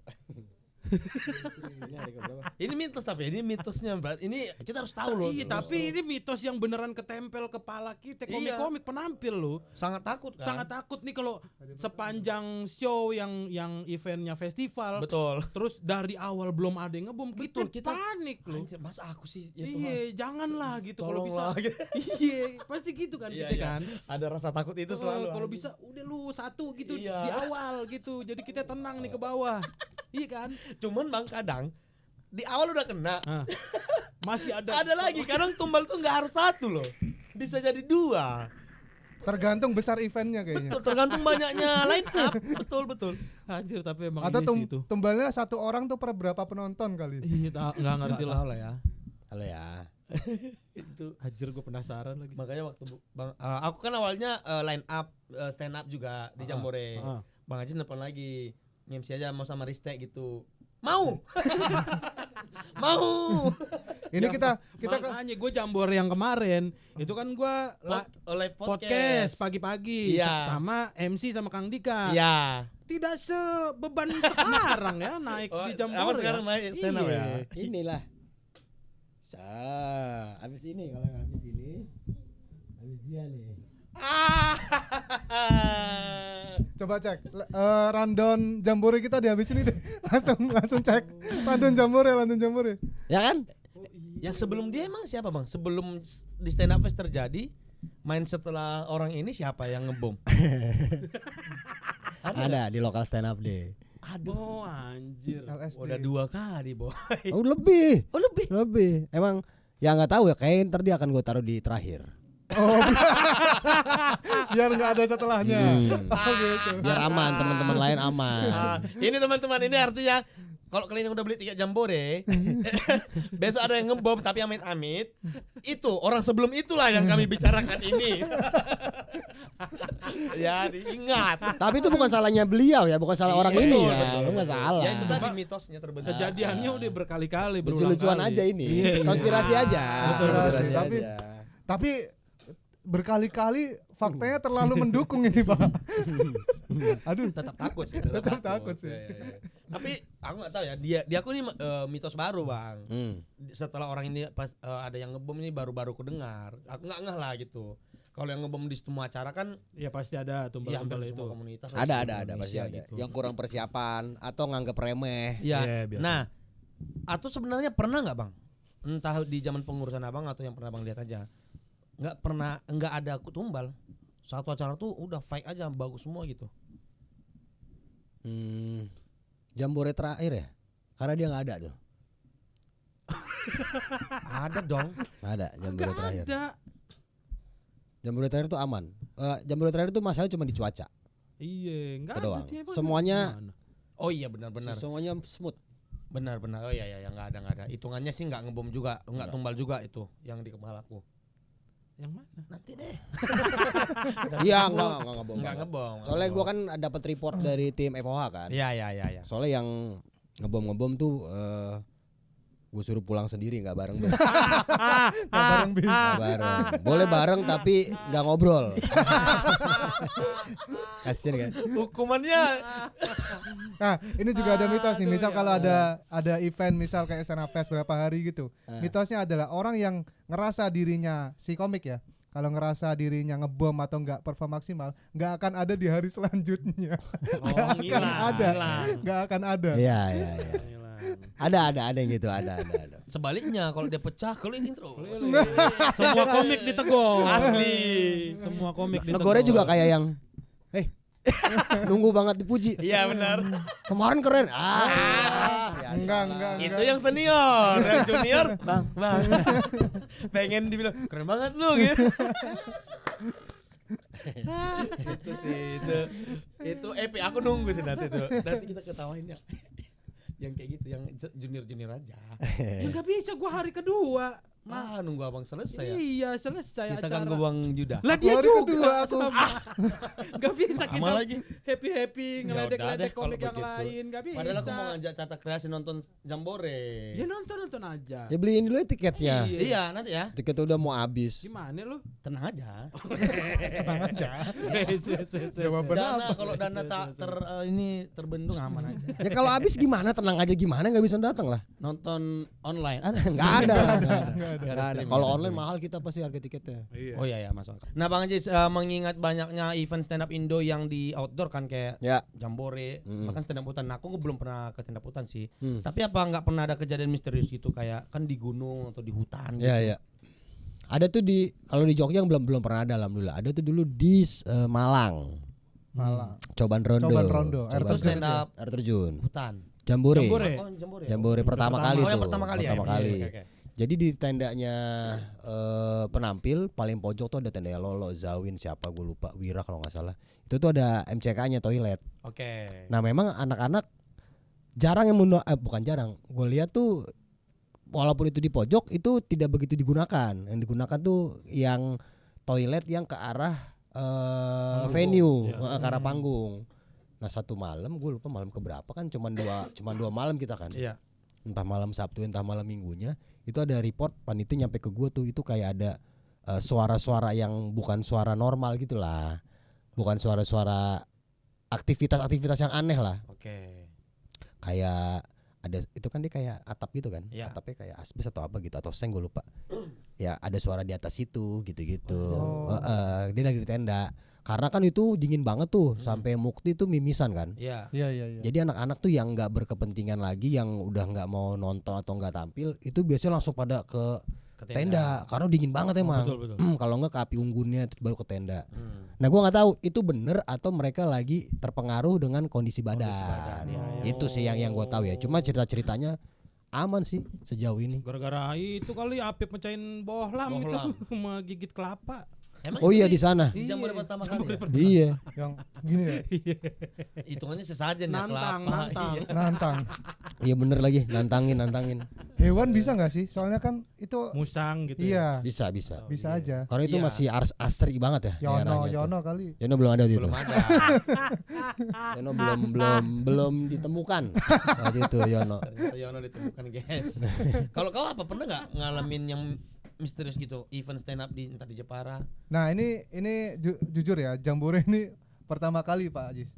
[SPEAKER 3] Ini hari keberapa?
[SPEAKER 2] Ini mitos tapi ini mitosnya berarti ini kita harus tahu loh.
[SPEAKER 1] Iya, tapi ini mitos yang beneran ketempel kepala kita.
[SPEAKER 2] Iya.
[SPEAKER 1] Komik-komik penampil loh.
[SPEAKER 2] sangat takut kan?
[SPEAKER 1] Sangat takut nih kalau sepanjang show yang eventnya festival.
[SPEAKER 2] Betul.
[SPEAKER 1] Terus dari awal belum ada yang ngebom,
[SPEAKER 2] Betul,
[SPEAKER 1] kita
[SPEAKER 2] kita-
[SPEAKER 1] panik loh.
[SPEAKER 2] Anjir, masa aku sih ya Tuhan.
[SPEAKER 1] Iya, janganlah gitu kalau bisa.
[SPEAKER 2] Tolonglah.
[SPEAKER 1] Iya, pasti gitu kan
[SPEAKER 2] Iya,
[SPEAKER 1] kita
[SPEAKER 2] iya.
[SPEAKER 1] kan.
[SPEAKER 2] Ada rasa takut itu selalu.
[SPEAKER 1] Kalau
[SPEAKER 2] anjing.
[SPEAKER 1] bisa udah lu satu gitu
[SPEAKER 2] Iya.
[SPEAKER 1] di awal gitu. Jadi kita tenang nih ke bawah. Iya kan?
[SPEAKER 2] Cuman Bang kadang di awal udah kena.
[SPEAKER 1] Nah, masih ada
[SPEAKER 2] Ada lagi kadang tumbal tuh nggak harus satu loh. Bisa jadi dua.
[SPEAKER 4] Tergantung besar eventnya kayaknya.
[SPEAKER 2] Betul, tergantung banyaknya line up. Betul.
[SPEAKER 1] Anjir, tapi emang
[SPEAKER 4] Atau
[SPEAKER 1] ini sih itu.
[SPEAKER 4] tumbalnya satu orang tuh per berapa penonton kali.
[SPEAKER 1] Iya, enggak ngerti lah.
[SPEAKER 2] lah ya.
[SPEAKER 3] Halo ya.
[SPEAKER 2] Itu
[SPEAKER 1] Anjir, gue penasaran lagi.
[SPEAKER 2] makanya waktu Bang aku kan awalnya line up stand up juga di Jambore. Bang Haji nelfon lagi. MC aja mau sama Ristek gitu. Mau. Mau.
[SPEAKER 4] Ini kita
[SPEAKER 1] Makanya gue Jambore yang kemarin itu kan gue
[SPEAKER 2] Oleh
[SPEAKER 1] podcast pagi-pagi
[SPEAKER 2] Iya.
[SPEAKER 1] sama MC sama Kang Dika.
[SPEAKER 2] Iya.
[SPEAKER 1] Tidak sebeban sekarang ya naik
[SPEAKER 2] Oh,
[SPEAKER 1] di Jambore.
[SPEAKER 2] apa sekarang naik stand up ya?
[SPEAKER 3] Inilah. Habis ini kalau habis ini habis dia nih.
[SPEAKER 4] coba cek rundown Jambore kita di habis ini deh. Langsung cek rundown Jambore.
[SPEAKER 3] Ya kan?
[SPEAKER 2] Yang sebelum dia emang siapa Bang? Sebelum di stand up fest terjadi, main setelah orang ini siapa yang ngebom?
[SPEAKER 3] Ada di lokal stand up deh.
[SPEAKER 1] Aduh, anjir.
[SPEAKER 4] LSD.
[SPEAKER 2] Udah 2 kali, Boy.
[SPEAKER 3] Oh, lebih.
[SPEAKER 2] Oh, lebih.
[SPEAKER 3] Lebih. Emang ya nggak tahu ya, kayaknya ntar dia akan gue taruh di terakhir.
[SPEAKER 4] Biar nggak ada setelahnya. Oh, gitu.
[SPEAKER 3] Biar aman, teman-teman lain aman.
[SPEAKER 2] Ini teman-teman, ini artinya kalau kalian yang udah beli tiket Jambore, besok ada yang ngebom tapi amit-amit, itu orang sebelum itulah yang kami bicarakan ini. Ya, diingat.
[SPEAKER 3] Tapi itu bukan salahnya beliau ya, bukan salah orang
[SPEAKER 2] Iya,
[SPEAKER 3] ini
[SPEAKER 2] betul,
[SPEAKER 3] ya.
[SPEAKER 2] betul.
[SPEAKER 3] Lu nggak salah.
[SPEAKER 2] Ya itu tadi mitosnya terbentuk.
[SPEAKER 1] Kejadiannya udah berkali-kali berulang
[SPEAKER 3] Lucu-lucuan
[SPEAKER 1] kali.
[SPEAKER 3] aja ini.
[SPEAKER 1] Iya, iya.
[SPEAKER 3] Konspirasi aja.
[SPEAKER 4] Konspirasi,
[SPEAKER 3] Konspirasi
[SPEAKER 4] tapi-
[SPEAKER 3] aja.
[SPEAKER 4] Tapi berkali-kali faktanya terlalu mendukung ini, Pak. Aduh,
[SPEAKER 2] Tetap takut sih,
[SPEAKER 4] Tetap takut sih.
[SPEAKER 2] Iya. Tapi aku nggak tahu ya, dia aku ini mitos baru Bang. Setelah orang ini pas ada yang ngebom ini baru-baru ku dengar. Aku nggak ngeh lah gitu. Kalau yang ngebom di semua acara kan
[SPEAKER 1] Ya pasti ada
[SPEAKER 2] ya hampir
[SPEAKER 1] tumbal-tumbal
[SPEAKER 2] di
[SPEAKER 1] itu.
[SPEAKER 2] semua komunitas.
[SPEAKER 3] Ada
[SPEAKER 2] Indonesia
[SPEAKER 3] pasti ada.
[SPEAKER 2] gitu.
[SPEAKER 3] Yang kurang persiapan atau nganggep remeh.
[SPEAKER 2] Ya.
[SPEAKER 1] Iya, biasa.
[SPEAKER 2] Nah, atau sebenarnya pernah nggak Bang? Entah di zaman pengurusan Abang atau yang pernah Bang lihat aja. Nggak ada tumbal. Satu acara tuh udah fight aja bagus semua gitu.
[SPEAKER 3] Jambore terakhir ya? Karena dia nggak ada tuh.
[SPEAKER 2] Ada dong.
[SPEAKER 3] Ada Jambore
[SPEAKER 1] Enggak
[SPEAKER 3] terakhir.
[SPEAKER 1] ada.
[SPEAKER 3] Jambore terakhir tuh aman. Jambore terakhir tuh masalahnya cuma di cuaca.
[SPEAKER 1] Iya, enggak
[SPEAKER 3] Itu
[SPEAKER 1] ada.
[SPEAKER 3] doang.
[SPEAKER 1] dia emang
[SPEAKER 3] Semuanya-
[SPEAKER 1] gimana?
[SPEAKER 2] Oh iya benar-benar.
[SPEAKER 3] Semuanya smooth.
[SPEAKER 2] Benar-benar. Oh iya nggak ada. Hitungannya sih nggak ngebom juga, nggak tumbal juga itu yang di kepalaku.
[SPEAKER 1] Yang mana?
[SPEAKER 2] Nanti deh.
[SPEAKER 3] Iya, enggak ngebom.
[SPEAKER 2] Nggak ngebom.
[SPEAKER 3] Soalnya gua kan dapat report dari tim FOH kan.
[SPEAKER 2] Iya.
[SPEAKER 3] Soalnya yang ngebom tuh gue suruh pulang sendiri, nggak bareng bos.
[SPEAKER 4] bareng bis.
[SPEAKER 3] Nggak bareng. Boleh bareng tapi nggak ngobrol. Kasian kan.
[SPEAKER 2] Hukumannya
[SPEAKER 4] Nah, ini juga ada mitos nih. Misal kalau ada event misal kayak Sana Fest berapa hari gitu. Mitosnya adalah orang yang ngerasa dirinya si komik ya. Kalau ngerasa dirinya ngebom atau nggak perform maksimal, nggak akan ada di hari selanjutnya.
[SPEAKER 1] Oh, ngilang.
[SPEAKER 4] ada.
[SPEAKER 1] Ngilang.
[SPEAKER 4] Nggak akan ada.
[SPEAKER 3] Iya.
[SPEAKER 1] Ngilang.
[SPEAKER 3] Ada yang gitu, ada.
[SPEAKER 2] Sebaliknya kalau dia pecah keliling terus.
[SPEAKER 1] Semua komik ditegur.
[SPEAKER 2] Asli.
[SPEAKER 1] Semua komik ditegur.
[SPEAKER 3] Negornya juga kayak yang nunggu banget dipuji.
[SPEAKER 2] Iya benar.
[SPEAKER 3] Kemarin keren.
[SPEAKER 4] Enggak.
[SPEAKER 2] Itu yang senior, yang junior, bang. Pengen dibilang keren banget lu gitu. Itu sih itu epic. Aku nunggu sih nanti tuh. Nanti kita ketawain ya. Yang kayak gitu, yang junior aja.
[SPEAKER 1] Enggak bisa gua hari kedua.
[SPEAKER 2] Nunggu abang selesai ya.
[SPEAKER 1] Iya, selesai
[SPEAKER 2] Kita
[SPEAKER 1] acara.
[SPEAKER 2] ganggu Bang Judah.
[SPEAKER 1] Lah dia
[SPEAKER 4] Hari
[SPEAKER 1] juga
[SPEAKER 4] kedua aku.
[SPEAKER 1] sama. Gak bisa
[SPEAKER 2] Sama
[SPEAKER 1] kita
[SPEAKER 2] lagi.
[SPEAKER 1] happy
[SPEAKER 2] Ya
[SPEAKER 1] ngeledek
[SPEAKER 2] udah deh kalau
[SPEAKER 1] komik yang
[SPEAKER 2] begitu.
[SPEAKER 1] lain. Gak bisa.
[SPEAKER 2] Padahal aku mau ngajak Cata Kreasi nonton Jambore.
[SPEAKER 1] Ya nonton aja.
[SPEAKER 3] Ya beliin dulu ya tiketnya.
[SPEAKER 2] Iya, nanti ya.
[SPEAKER 3] Tiket udah mau habis.
[SPEAKER 1] Gimana lu?
[SPEAKER 2] Tenang aja.
[SPEAKER 4] Tenang aja.
[SPEAKER 1] Jawaban
[SPEAKER 2] Dana kalau dana tak ini terbendung aman aja.
[SPEAKER 3] Ya kalau habis gimana? Tenang aja gimana? Nggak bisa datang lah.
[SPEAKER 2] Nonton online ada?
[SPEAKER 3] Nggak ada.
[SPEAKER 2] Nggak ada.
[SPEAKER 3] Kalau online mahal kita pasti harga tiketnya.
[SPEAKER 2] Oh iya masuk. Nah Bang Ajis, mengingat banyaknya event stand up Indo yang di outdoor kan kayak
[SPEAKER 3] Ya.
[SPEAKER 2] Jambore, bahkan stand up hutan. Nah, aku belum pernah ke stand up hutan sih.
[SPEAKER 3] Hmm.
[SPEAKER 2] Tapi apa nggak pernah ada kejadian misterius gitu kayak kan di gunung atau di hutan?
[SPEAKER 3] Ya ya. Ada tuh kalau di Jogja yang belum pernah ada alhamdulillah. Ada tuh dulu di Malang.
[SPEAKER 4] Malah.
[SPEAKER 3] Cobaan Rondo.
[SPEAKER 4] Cobaan Rondo.
[SPEAKER 3] Cobaan
[SPEAKER 2] Itu stand up
[SPEAKER 3] air terjun.
[SPEAKER 2] hutan.
[SPEAKER 3] Jambore.
[SPEAKER 2] Oh, Jambore.
[SPEAKER 3] Jambore pertama kali tuh.
[SPEAKER 2] Yang pertama kali ya.
[SPEAKER 3] Pertama kali.
[SPEAKER 2] Oke.
[SPEAKER 3] Jadi di tendanya penampil paling pojok tuh ada tenda Lolo, Zawin, siapa gue lupa, Wira kalau nggak salah. Itu tuh ada MCK-nya toilet.
[SPEAKER 2] Oke.
[SPEAKER 3] Nah memang anak-anak jarang yang bukan jarang. Gue lihat tuh walaupun itu di pojok itu tidak begitu digunakan. Yang digunakan tuh yang toilet yang ke arah venue, ke arah panggung. Nah satu malam gue lupa malam keberapa kan cuman dua malam kita kan.
[SPEAKER 2] Iya.
[SPEAKER 3] Entah malam Sabtu entah malam Minggunya itu ada report panitia nyampe ke gue tuh itu kayak ada suara-suara yang bukan suara normal gitulah, bukan suara-suara aktivitas yang aneh lah,
[SPEAKER 2] Oke.
[SPEAKER 3] kayak ada itu kan dia kayak atap gitu kan,
[SPEAKER 2] Iya.
[SPEAKER 3] atapnya kayak asbes atau apa gitu atau seng gue lupa, ya ada suara di atas itu gitu-gitu. Dia lagi di tenda karena kan itu dingin banget tuh sampai Mukti tuh mimisan kan.
[SPEAKER 2] Iya.
[SPEAKER 4] Iya.
[SPEAKER 3] Jadi anak-anak tuh yang nggak berkepentingan lagi, yang udah nggak mau nonton atau nggak tampil, itu biasanya langsung pada ke tenda karena dingin banget emang.
[SPEAKER 1] Betul.
[SPEAKER 3] Kalau nggak ke api unggunnya terus baru ke tenda. Nah gua nggak tahu itu bener atau mereka lagi terpengaruh dengan kondisi badan. Itu sih yang gua tahu ya. Cuma cerita-ceritanya aman sih sejauh ini.
[SPEAKER 1] Gara-gara itu kali Apip mecahin bohlam itu sama gigit kelapa.
[SPEAKER 2] Emang
[SPEAKER 3] Oh iya
[SPEAKER 2] itu
[SPEAKER 3] di sana.
[SPEAKER 2] di Jambore pertama kali. Ya?
[SPEAKER 3] Iya.
[SPEAKER 4] Yang gini ya.
[SPEAKER 2] Hitungannya sesajen ya
[SPEAKER 1] Nantang.
[SPEAKER 2] kelapa. Iya.
[SPEAKER 4] Nantang.
[SPEAKER 3] Iya bener lagi nantangin.
[SPEAKER 4] Hewan bisa nggak sih? Soalnya kan itu
[SPEAKER 1] Musang gitu.
[SPEAKER 4] iya
[SPEAKER 3] Bisa.
[SPEAKER 4] bisa aja.
[SPEAKER 3] Karena itu
[SPEAKER 2] Iya.
[SPEAKER 3] masih asri banget ya. daerahnya tuh.
[SPEAKER 4] Yono kali.
[SPEAKER 3] Yono belum ada itu.
[SPEAKER 2] Belum ada.
[SPEAKER 3] Yono belum ditemukan waktu itu Yono.
[SPEAKER 2] Ternyata Yono ditemukan guys. Kalau kau apa pernah nggak ngalamin yang misterius gitu event stand up di entah di Jepara?
[SPEAKER 4] Nah ini jujur ya, Jambore ini pertama kali Pak Ajis.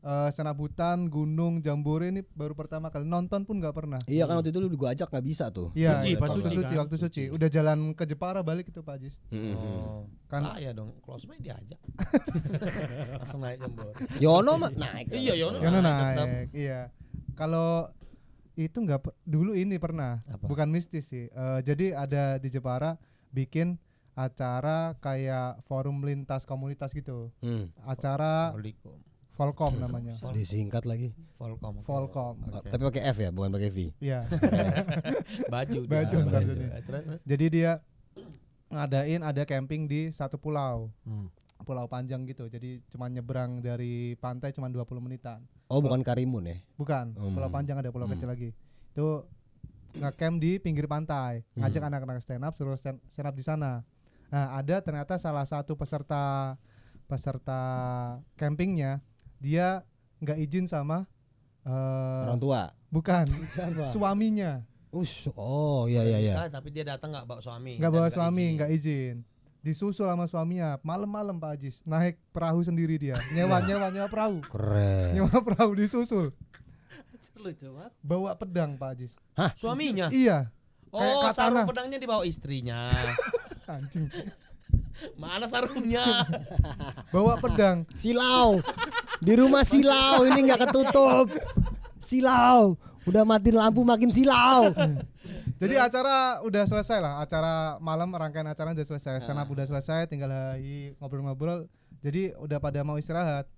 [SPEAKER 4] Stand up hutan, gunung, Jambore ini baru pertama kali, nonton pun nggak pernah.
[SPEAKER 3] Iya kan waktu itu lu gua ajak nggak bisa tuh.
[SPEAKER 4] Iya,
[SPEAKER 1] Suci, pas
[SPEAKER 4] waktu
[SPEAKER 1] suci
[SPEAKER 4] suci,
[SPEAKER 1] kan?
[SPEAKER 4] waktu suci. Udah jalan ke Jepara balik itu Pak Ajis.
[SPEAKER 2] Oh,
[SPEAKER 4] Kan-
[SPEAKER 2] saya dong, close by diajak. Langsung naik Jambore.
[SPEAKER 3] Yono mah naik.
[SPEAKER 2] Iya Yono.
[SPEAKER 4] Yono
[SPEAKER 2] tetap.
[SPEAKER 4] naik, iya. Kalau itu dulu ini pernah,
[SPEAKER 3] Apa?
[SPEAKER 4] bukan mistis sih. Jadi ada di Jepara bikin acara kayak forum lintas komunitas gitu. Acara
[SPEAKER 2] Assalamualaikum.
[SPEAKER 4] Volcom namanya.
[SPEAKER 3] Disingkat lagi.
[SPEAKER 2] Volcom.
[SPEAKER 4] Volcom.
[SPEAKER 2] Oke.
[SPEAKER 3] Tapi pakai F ya, bukan pakai V.
[SPEAKER 4] Iya.
[SPEAKER 2] Baju.
[SPEAKER 4] Baju,
[SPEAKER 2] dia.
[SPEAKER 4] ntar dulu.
[SPEAKER 2] Terus.
[SPEAKER 4] Jadi dia ngadain ada camping di satu pulau. Pulau panjang gitu. Jadi cuma nyebrang dari pantai cuma 20 menitan.
[SPEAKER 3] Oh, bukan Karimun ya.
[SPEAKER 4] Bukan, pulau panjang ada pulau kecil lagi. Itu nge-camp di pinggir pantai, ngajak anak-anak stand up suruh stand up di sana. Nah, ada ternyata salah satu peserta campingnya dia nggak izin sama
[SPEAKER 3] Orang tua.
[SPEAKER 4] bukan suaminya,
[SPEAKER 3] Oh, iya.
[SPEAKER 2] Ah, tapi dia datang nggak bawa suami.
[SPEAKER 4] nggak
[SPEAKER 2] dan
[SPEAKER 4] bawa
[SPEAKER 2] nggak
[SPEAKER 4] suami,
[SPEAKER 2] izin.
[SPEAKER 4] nggak izin. Disusul sama suaminya malam-malam Pak Ajis, naik perahu sendiri dia, nyewa perahu,
[SPEAKER 3] Keren.
[SPEAKER 4] nyewa perahu disusul,
[SPEAKER 2] Lucu banget.
[SPEAKER 4] bawa pedang Pak Ajis.
[SPEAKER 2] Suaminya.
[SPEAKER 4] Iya,
[SPEAKER 2] Oh,
[SPEAKER 4] kayak
[SPEAKER 2] sarung
[SPEAKER 4] katana.
[SPEAKER 2] pedangnya dibawa istrinya.
[SPEAKER 4] Anjing.
[SPEAKER 2] Mana sarungnya?
[SPEAKER 4] Bawa pedang.
[SPEAKER 3] Silau. Di rumah silau ini nggak ketutup. Silau. Udah matiin lampu makin silau.
[SPEAKER 4] Jadi acara udah selesai lah, acara malam rangkaian acara udah selesai, stand up udah selesai, tinggal ngobrol-ngobrol. Jadi udah pada mau istirahat,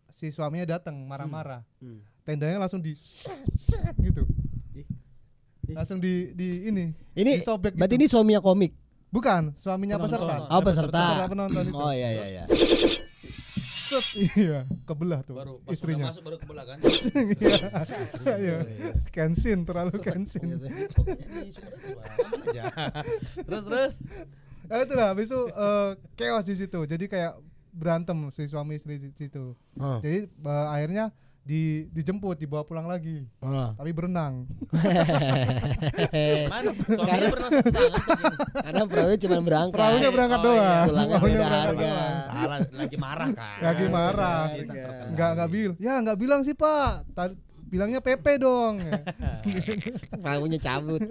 [SPEAKER 4] si suaminya datang marah-marah. Tendanya langsung di set gitu. Langsung di ini.
[SPEAKER 3] Ini
[SPEAKER 4] disobek
[SPEAKER 3] berarti
[SPEAKER 4] gitu.
[SPEAKER 3] ini suaminya komik.
[SPEAKER 4] Bukan, suaminya peserta.
[SPEAKER 3] Oh, peserta.
[SPEAKER 4] Penonton itu.
[SPEAKER 3] Oh iya.
[SPEAKER 4] Set, iya, kebelah tuh
[SPEAKER 2] Baru pas
[SPEAKER 4] istrinya.
[SPEAKER 2] udah masuk baru kebelah kan.
[SPEAKER 4] Iya. Kensin, terlalu kensin.
[SPEAKER 2] Pokoknya di Sumatera aman aja. Terus.
[SPEAKER 4] Ya itulah, habis itu chaos di situ. Jadi kayak berantem si suami istri di situ. Jadi akhirnya dijemput, dibawa pulang lagi. Tapi berenang.
[SPEAKER 2] Mana suaminya pernah satu tangan tuh gini.
[SPEAKER 3] Karena perahunya cuma berangkat.
[SPEAKER 4] Perahunya berangkat
[SPEAKER 2] Oh, iya.
[SPEAKER 4] doang.
[SPEAKER 3] Pulangnya
[SPEAKER 4] Perahunya
[SPEAKER 3] beda
[SPEAKER 4] berangkat
[SPEAKER 3] harga.
[SPEAKER 4] doang.
[SPEAKER 2] Salah lagi marah kan.
[SPEAKER 4] Lagi marah. Enggak bilang. Ya enggak bilang sih, Pak. Bilangnya PP dong.
[SPEAKER 3] Perahunya cabut.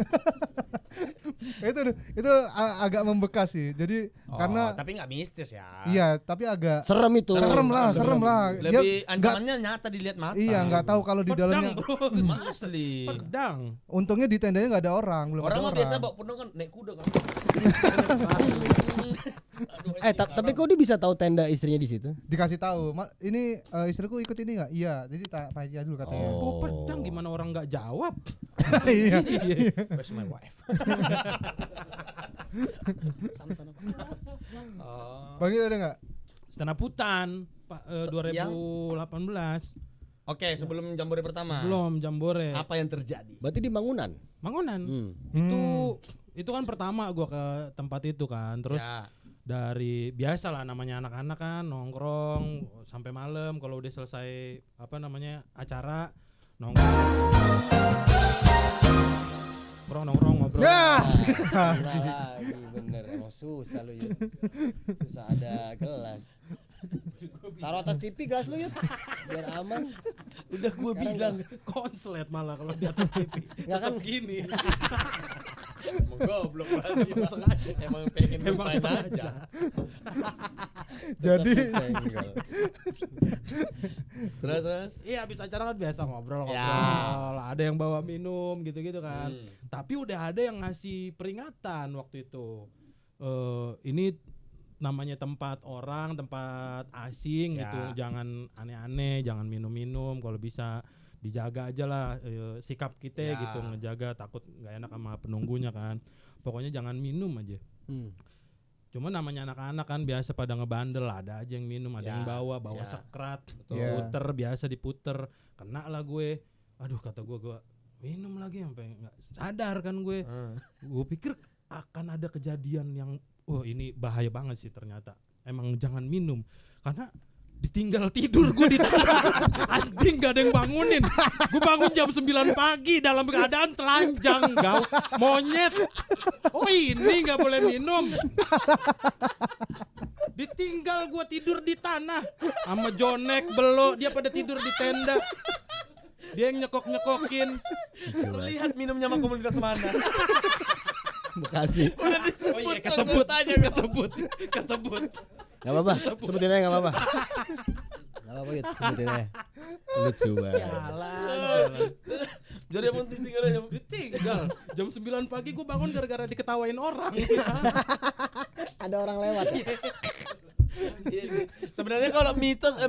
[SPEAKER 4] itu agak membekas sih. Jadi karena
[SPEAKER 2] tapi nggak mistis ya.
[SPEAKER 4] iya, tapi agak
[SPEAKER 3] Serem itu.
[SPEAKER 4] serem lah. Dia
[SPEAKER 2] Lebih
[SPEAKER 4] nggak-
[SPEAKER 2] ancamannya nyata dilihat mata.
[SPEAKER 4] iya, enggak tahu kalau di dalamnya.
[SPEAKER 1] Pedang, bro.
[SPEAKER 2] Asli.
[SPEAKER 1] Pedang.
[SPEAKER 4] Untungnya di tendanya enggak ada orang, belum
[SPEAKER 2] Orang
[SPEAKER 4] ada
[SPEAKER 2] mah
[SPEAKER 4] orang.
[SPEAKER 2] biasa bawa pedang kan naik kuda kan.
[SPEAKER 3] Tapi kok dia bisa tahu tenda istrinya di situ?
[SPEAKER 4] Dikasih tahu, ini istriku ikut ini enggak? Iya, jadi tanya aja dulu katanya.
[SPEAKER 1] Bawa pedang gimana orang nggak jawab?
[SPEAKER 4] Iya.
[SPEAKER 2] Where's my wife? Sana. Oh.
[SPEAKER 4] Bang itu ada enggak?
[SPEAKER 1] Stand up hutan Pak 2018.
[SPEAKER 2] Oke, sebelum jambore pertama.
[SPEAKER 1] Belum jambore.
[SPEAKER 2] Apa yang terjadi?
[SPEAKER 3] Berarti di Mangunan.
[SPEAKER 1] Mangunan. Itu kan pertama gua ke tempat itu kan. Terus
[SPEAKER 2] Ya.
[SPEAKER 1] dari biasa lah namanya anak-anak kan nongkrong sampai malam, kalau udah selesai acara nongkrong ngobrol.
[SPEAKER 4] Ya.
[SPEAKER 3] Nah, lagi bener emang susah lu Yud. Susah ada gelas. Taruh atas TV gelas lu Yud. Biar aman.
[SPEAKER 2] Udah gue bilang
[SPEAKER 1] Konslet malah kalau di atas TV.
[SPEAKER 3] Enggak kan
[SPEAKER 1] Gini.
[SPEAKER 2] emang goblok lagi. Emang sengaja. Emang pengen
[SPEAKER 1] Emang
[SPEAKER 2] lupain
[SPEAKER 1] sengaja.
[SPEAKER 2] aja.
[SPEAKER 4] Jadi
[SPEAKER 3] senggol.
[SPEAKER 2] Terus.
[SPEAKER 1] Iya, habis acara kan biasa ngobrol.
[SPEAKER 2] Ya.
[SPEAKER 1] Ada yang bawa minum gitu-gitu kan. Tapi udah ada yang ngasih peringatan waktu itu. Ini namanya tempat orang, tempat asing
[SPEAKER 2] Ya.
[SPEAKER 1] gitu. Jangan aneh-aneh, jangan minum-minum, kalau bisa dijaga aja lah sikap kita
[SPEAKER 2] Ya.
[SPEAKER 1] gitu, ngejaga, takut nggak enak sama penunggunya kan. Pokoknya jangan minum aja. Cuma namanya anak-anak kan biasa pada ngebandel, ada aja yang minum, ada
[SPEAKER 2] Ya,
[SPEAKER 1] yang bawa
[SPEAKER 2] ya.
[SPEAKER 1] sekrat,
[SPEAKER 4] Ya.
[SPEAKER 1] puter biasa diputer, kena lah gue. Aduh, kata gue minum lagi sampai nggak sadar kan gue. Gue pikir akan ada kejadian yang ini bahaya banget sih ternyata. Emang jangan minum karena ditinggal tidur gue di tanah. Anjing, gak ada yang bangunin. Gue bangun jam 9 pagi dalam keadaan telanjang, monyet. Oh, ini gak boleh minum. Ditinggal gue tidur di tanah sama Jonek, Belo, dia pada tidur di tenda. Dia yang nyekok-nyekokin.
[SPEAKER 2] Lihat minumnya sama komunitas mana.
[SPEAKER 3] Bekasi.
[SPEAKER 2] Udah disebut.
[SPEAKER 1] Oh iya, kesebut aja, kesebut.
[SPEAKER 3] Gak apa-apa. Sebutin aja gak apa-apa. Gak apa-apa Yud. Sebutin aja. Lucu banget.
[SPEAKER 2] Jadi emang ditinggal aja.
[SPEAKER 1] Ditinggal jam 9 pagi gue bangun gara-gara diketawain orang.
[SPEAKER 3] Ada orang lewat.
[SPEAKER 2] Sebenarnya kalau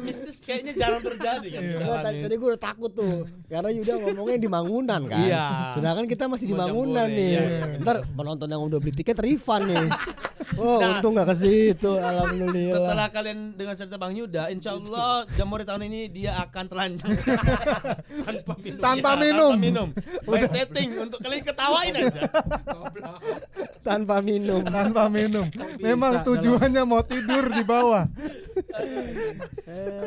[SPEAKER 2] mistis kayaknya jarang terjadi kan.
[SPEAKER 3] Enggak, tadi gue udah takut tuh. Karena Yuda ngomongnya di Mangunan kan.
[SPEAKER 2] Iya.
[SPEAKER 3] Sedangkan kita masih di
[SPEAKER 2] Mau
[SPEAKER 3] Mangunan
[SPEAKER 2] jambore,
[SPEAKER 3] nih.
[SPEAKER 2] iya.
[SPEAKER 3] Ntar penonton yang udah beli tiket refund nih. Oh, untung gak ke situ. Alhamdulillah.
[SPEAKER 2] Setelah kalian dengar cerita Bang Yuda, insya Allah Jambore tahun ini dia akan telanjang
[SPEAKER 4] tanpa
[SPEAKER 2] Ya,
[SPEAKER 4] minum.
[SPEAKER 2] Tanpa minum. By setting untuk kalian ketawain aja.
[SPEAKER 3] Tanpa minum.
[SPEAKER 4] Tanpa minum. Memang tujuannya mau tidur di bawah.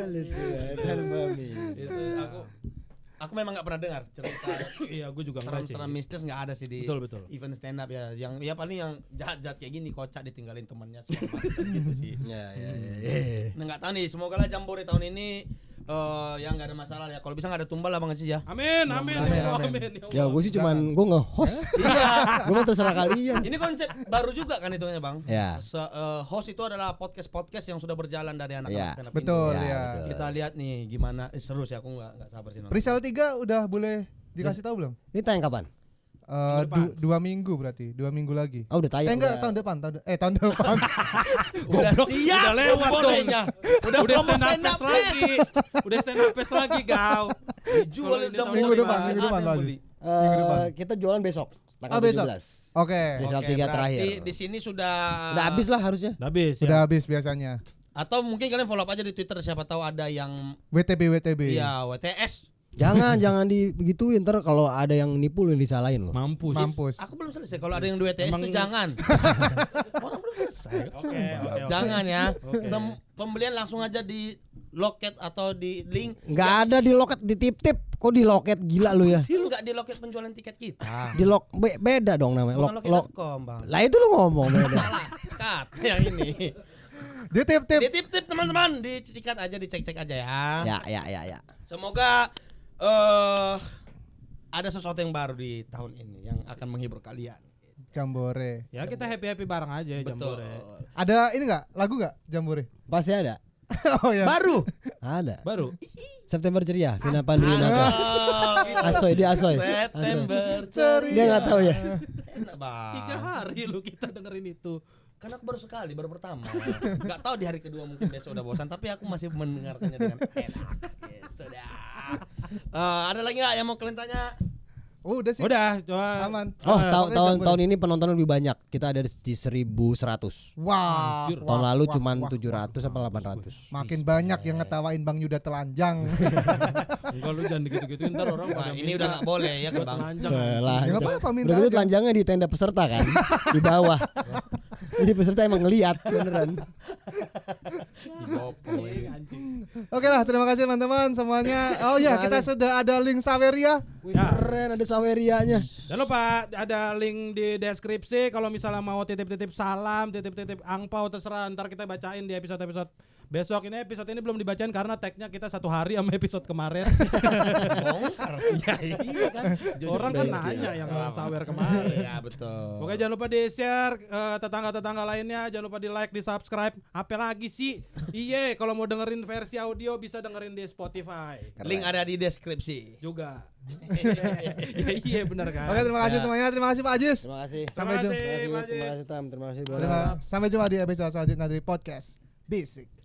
[SPEAKER 3] Lucu ya, tanpa minum.
[SPEAKER 2] Itu aku memang nggak pernah dengar cerita
[SPEAKER 1] Iya, gue juga enggak sih.
[SPEAKER 2] seram-seram mistis, nggak ada sih di
[SPEAKER 1] Betul.
[SPEAKER 2] event stand up ya. Yang ya paling yang jahat-jahat kayak gini, kocak ditinggalin temannya segala macam gitu sih.
[SPEAKER 3] Ya.
[SPEAKER 2] Nah, nggak tahu nih, semoga lah Jambore tahun ini yang nggak ada masalah ya. Kalau bisa nggak ada tumbal lah Bang Aziz ya.
[SPEAKER 1] Amin.
[SPEAKER 3] Ya gue sih cuman gue nge-host. Iya. Gue mau terserah kalian.
[SPEAKER 2] Ini konsep baru juga kan itunya Bang.
[SPEAKER 3] Ya.
[SPEAKER 2] Host itu adalah podcast yang sudah berjalan dari anak-anak
[SPEAKER 3] Ya.
[SPEAKER 2] stand up
[SPEAKER 4] Betul
[SPEAKER 2] Indo.
[SPEAKER 3] Ya,
[SPEAKER 4] ya.
[SPEAKER 3] betul.
[SPEAKER 2] Kita lihat nih gimana seru sih, aku nggak sabar sih nonton.
[SPEAKER 4] Presale 3 udah boleh dikasih tahu belum?
[SPEAKER 3] Ini tayang kapan?
[SPEAKER 1] Minggu depan.
[SPEAKER 4] 2 minggu berarti, 2 minggu lagi.
[SPEAKER 3] Oh, udah tayang.
[SPEAKER 4] Enggak,
[SPEAKER 3] udah.
[SPEAKER 4] tahun depan, tahun depan.
[SPEAKER 2] Udah siap
[SPEAKER 1] udah lewat
[SPEAKER 2] bolehnya.
[SPEAKER 1] Udah
[SPEAKER 2] promo
[SPEAKER 1] stand up
[SPEAKER 2] stand up
[SPEAKER 1] pass lagi. Udah stand up pass lagi, Gau.
[SPEAKER 2] Dijual
[SPEAKER 1] Kalau ini
[SPEAKER 2] jam
[SPEAKER 1] tahun
[SPEAKER 4] minggu
[SPEAKER 2] boleh,
[SPEAKER 4] depan,
[SPEAKER 2] Mas.
[SPEAKER 4] minggu
[SPEAKER 2] Ada
[SPEAKER 4] depan,
[SPEAKER 2] yang
[SPEAKER 4] Pak
[SPEAKER 2] beli.
[SPEAKER 3] Kita jualan besok tanggal
[SPEAKER 4] besok.
[SPEAKER 3] 17.
[SPEAKER 4] Oke.
[SPEAKER 3] Rizal
[SPEAKER 2] Oke,
[SPEAKER 3] 3
[SPEAKER 2] berarti
[SPEAKER 3] terakhir.
[SPEAKER 2] di sini sudah
[SPEAKER 3] Udah habis lah harusnya.
[SPEAKER 1] Udah habis
[SPEAKER 4] Udah
[SPEAKER 1] ya.
[SPEAKER 4] habis biasanya.
[SPEAKER 2] Atau mungkin kalian follow up aja di Twitter, siapa tahu ada yang
[SPEAKER 4] WTB.
[SPEAKER 2] iya WTS.
[SPEAKER 3] Jangan digituin, ntar kalau ada yang nipu lu yang disalahin loh.
[SPEAKER 1] Mampus.
[SPEAKER 4] Mampus.
[SPEAKER 2] Aku belum selesai. Kalau ada yang di WTS
[SPEAKER 1] Emang-
[SPEAKER 2] itu jangan. Orang belum selesai.
[SPEAKER 1] Oke.
[SPEAKER 2] Jangan ya.
[SPEAKER 1] Oke.
[SPEAKER 2] Pembelian langsung aja di loket atau di link.
[SPEAKER 3] Nggak ada di loket, di tip-tip. Kok di loket, gila lu ya?
[SPEAKER 2] Enggak di loket penjualan tiket kita.
[SPEAKER 3] Di beda dong namanya.
[SPEAKER 2] Bukan loket.com, Bang.
[SPEAKER 3] Lah itu lu ngomong beda.
[SPEAKER 2] Salah. Cut yang ini.
[SPEAKER 4] Dia tip-tip.
[SPEAKER 2] Di tip-tip teman-teman, dicikat aja, dicek-cek aja ya.
[SPEAKER 3] Ya.
[SPEAKER 2] Semoga ada sesuatu yang baru di tahun ini yang akan menghibur kalian.
[SPEAKER 4] Jambore.
[SPEAKER 1] Ya kita happy bareng aja ya
[SPEAKER 2] Betul.
[SPEAKER 1] Jambore.
[SPEAKER 4] Ada ini enggak? Lagu enggak Jambore?
[SPEAKER 3] Pasti ada.
[SPEAKER 4] Oh ya.
[SPEAKER 2] Baru.
[SPEAKER 3] Ada.
[SPEAKER 1] Baru.
[SPEAKER 3] September ceria, Vina Panduwinata.
[SPEAKER 2] Asoy.
[SPEAKER 3] Asoy.
[SPEAKER 2] September ceria.
[SPEAKER 3] Dia nggak tahu ya.
[SPEAKER 2] Enak
[SPEAKER 1] 3
[SPEAKER 2] banget.
[SPEAKER 1] hari lu kita dengerin itu.
[SPEAKER 2] Karena aku baru sekali, baru pertama. Gak tahu di hari kedua mungkin besok udah bosan, tapi aku masih mendengarkannya dengan enak. Gitu dah. Ada lagi nggak yang mau kalian tanya?
[SPEAKER 4] Oh, udah sih.
[SPEAKER 1] Udah, coba.
[SPEAKER 4] Aman.
[SPEAKER 3] Oh,
[SPEAKER 4] Oke, Jambore.
[SPEAKER 3] tahun ini penonton lebih banyak. Kita ada di 1.100.
[SPEAKER 4] Wah.
[SPEAKER 1] Anjir.
[SPEAKER 3] Tahun lalu
[SPEAKER 4] wah,
[SPEAKER 3] cuman
[SPEAKER 4] wah.
[SPEAKER 3] 700 apa 800.
[SPEAKER 4] Makin banyak yang ngetawain Bang Yuda telanjang.
[SPEAKER 1] Enggak lu jangan gitu-gituin ntar orang
[SPEAKER 2] Wah,
[SPEAKER 1] pada
[SPEAKER 2] ini udah nggak boleh ya kan, Bang?
[SPEAKER 1] telanjang.
[SPEAKER 3] Telanjang.
[SPEAKER 4] Ya, nggak apa-apa, minta
[SPEAKER 3] Udah gitu
[SPEAKER 4] aja.
[SPEAKER 3] telanjangnya di tenda peserta kan, di bawah. Jadi peserta emang ngeliat beneran.
[SPEAKER 4] Oke lah, terima kasih teman-teman semuanya. Oh ya,
[SPEAKER 3] Terima
[SPEAKER 4] kita
[SPEAKER 3] kasih.
[SPEAKER 4] sudah ada link Saweria.
[SPEAKER 3] Wih,
[SPEAKER 1] Ya.
[SPEAKER 3] keren ada Sawerianya.
[SPEAKER 1] Jangan lupa ada link di deskripsi kalau misalnya mau titip-titip salam, titip-titip angpau terserah ntar kita bacain di episode-episode besok. Ini episode ini belum dibacain karena tagnya kita 1 hari sama episode kemarin.
[SPEAKER 2] Bongkar.
[SPEAKER 1] Iya kan. Orang kan nanya yang sawer kemarin.
[SPEAKER 2] Iya betul.
[SPEAKER 1] Oke, jangan lupa di-share tetangga-tetangga lainnya, jangan lupa di-like, di-subscribe. Apa lagi sih? Iya, kalau mau dengerin versi audio bisa dengerin di Spotify.
[SPEAKER 2] Link ada di deskripsi.
[SPEAKER 1] Juga. Iya benar kan?
[SPEAKER 4] Oke, terima kasih semuanya. Terima kasih Pak Ajis.
[SPEAKER 3] Terima kasih.
[SPEAKER 4] Sampai
[SPEAKER 1] Terima
[SPEAKER 4] jumpa.
[SPEAKER 1] kasih, Pak Ajis.
[SPEAKER 3] Terima kasih Tam, terima kasih.
[SPEAKER 4] Sampai jumpa di episode selanjutnya dari podcast Basic.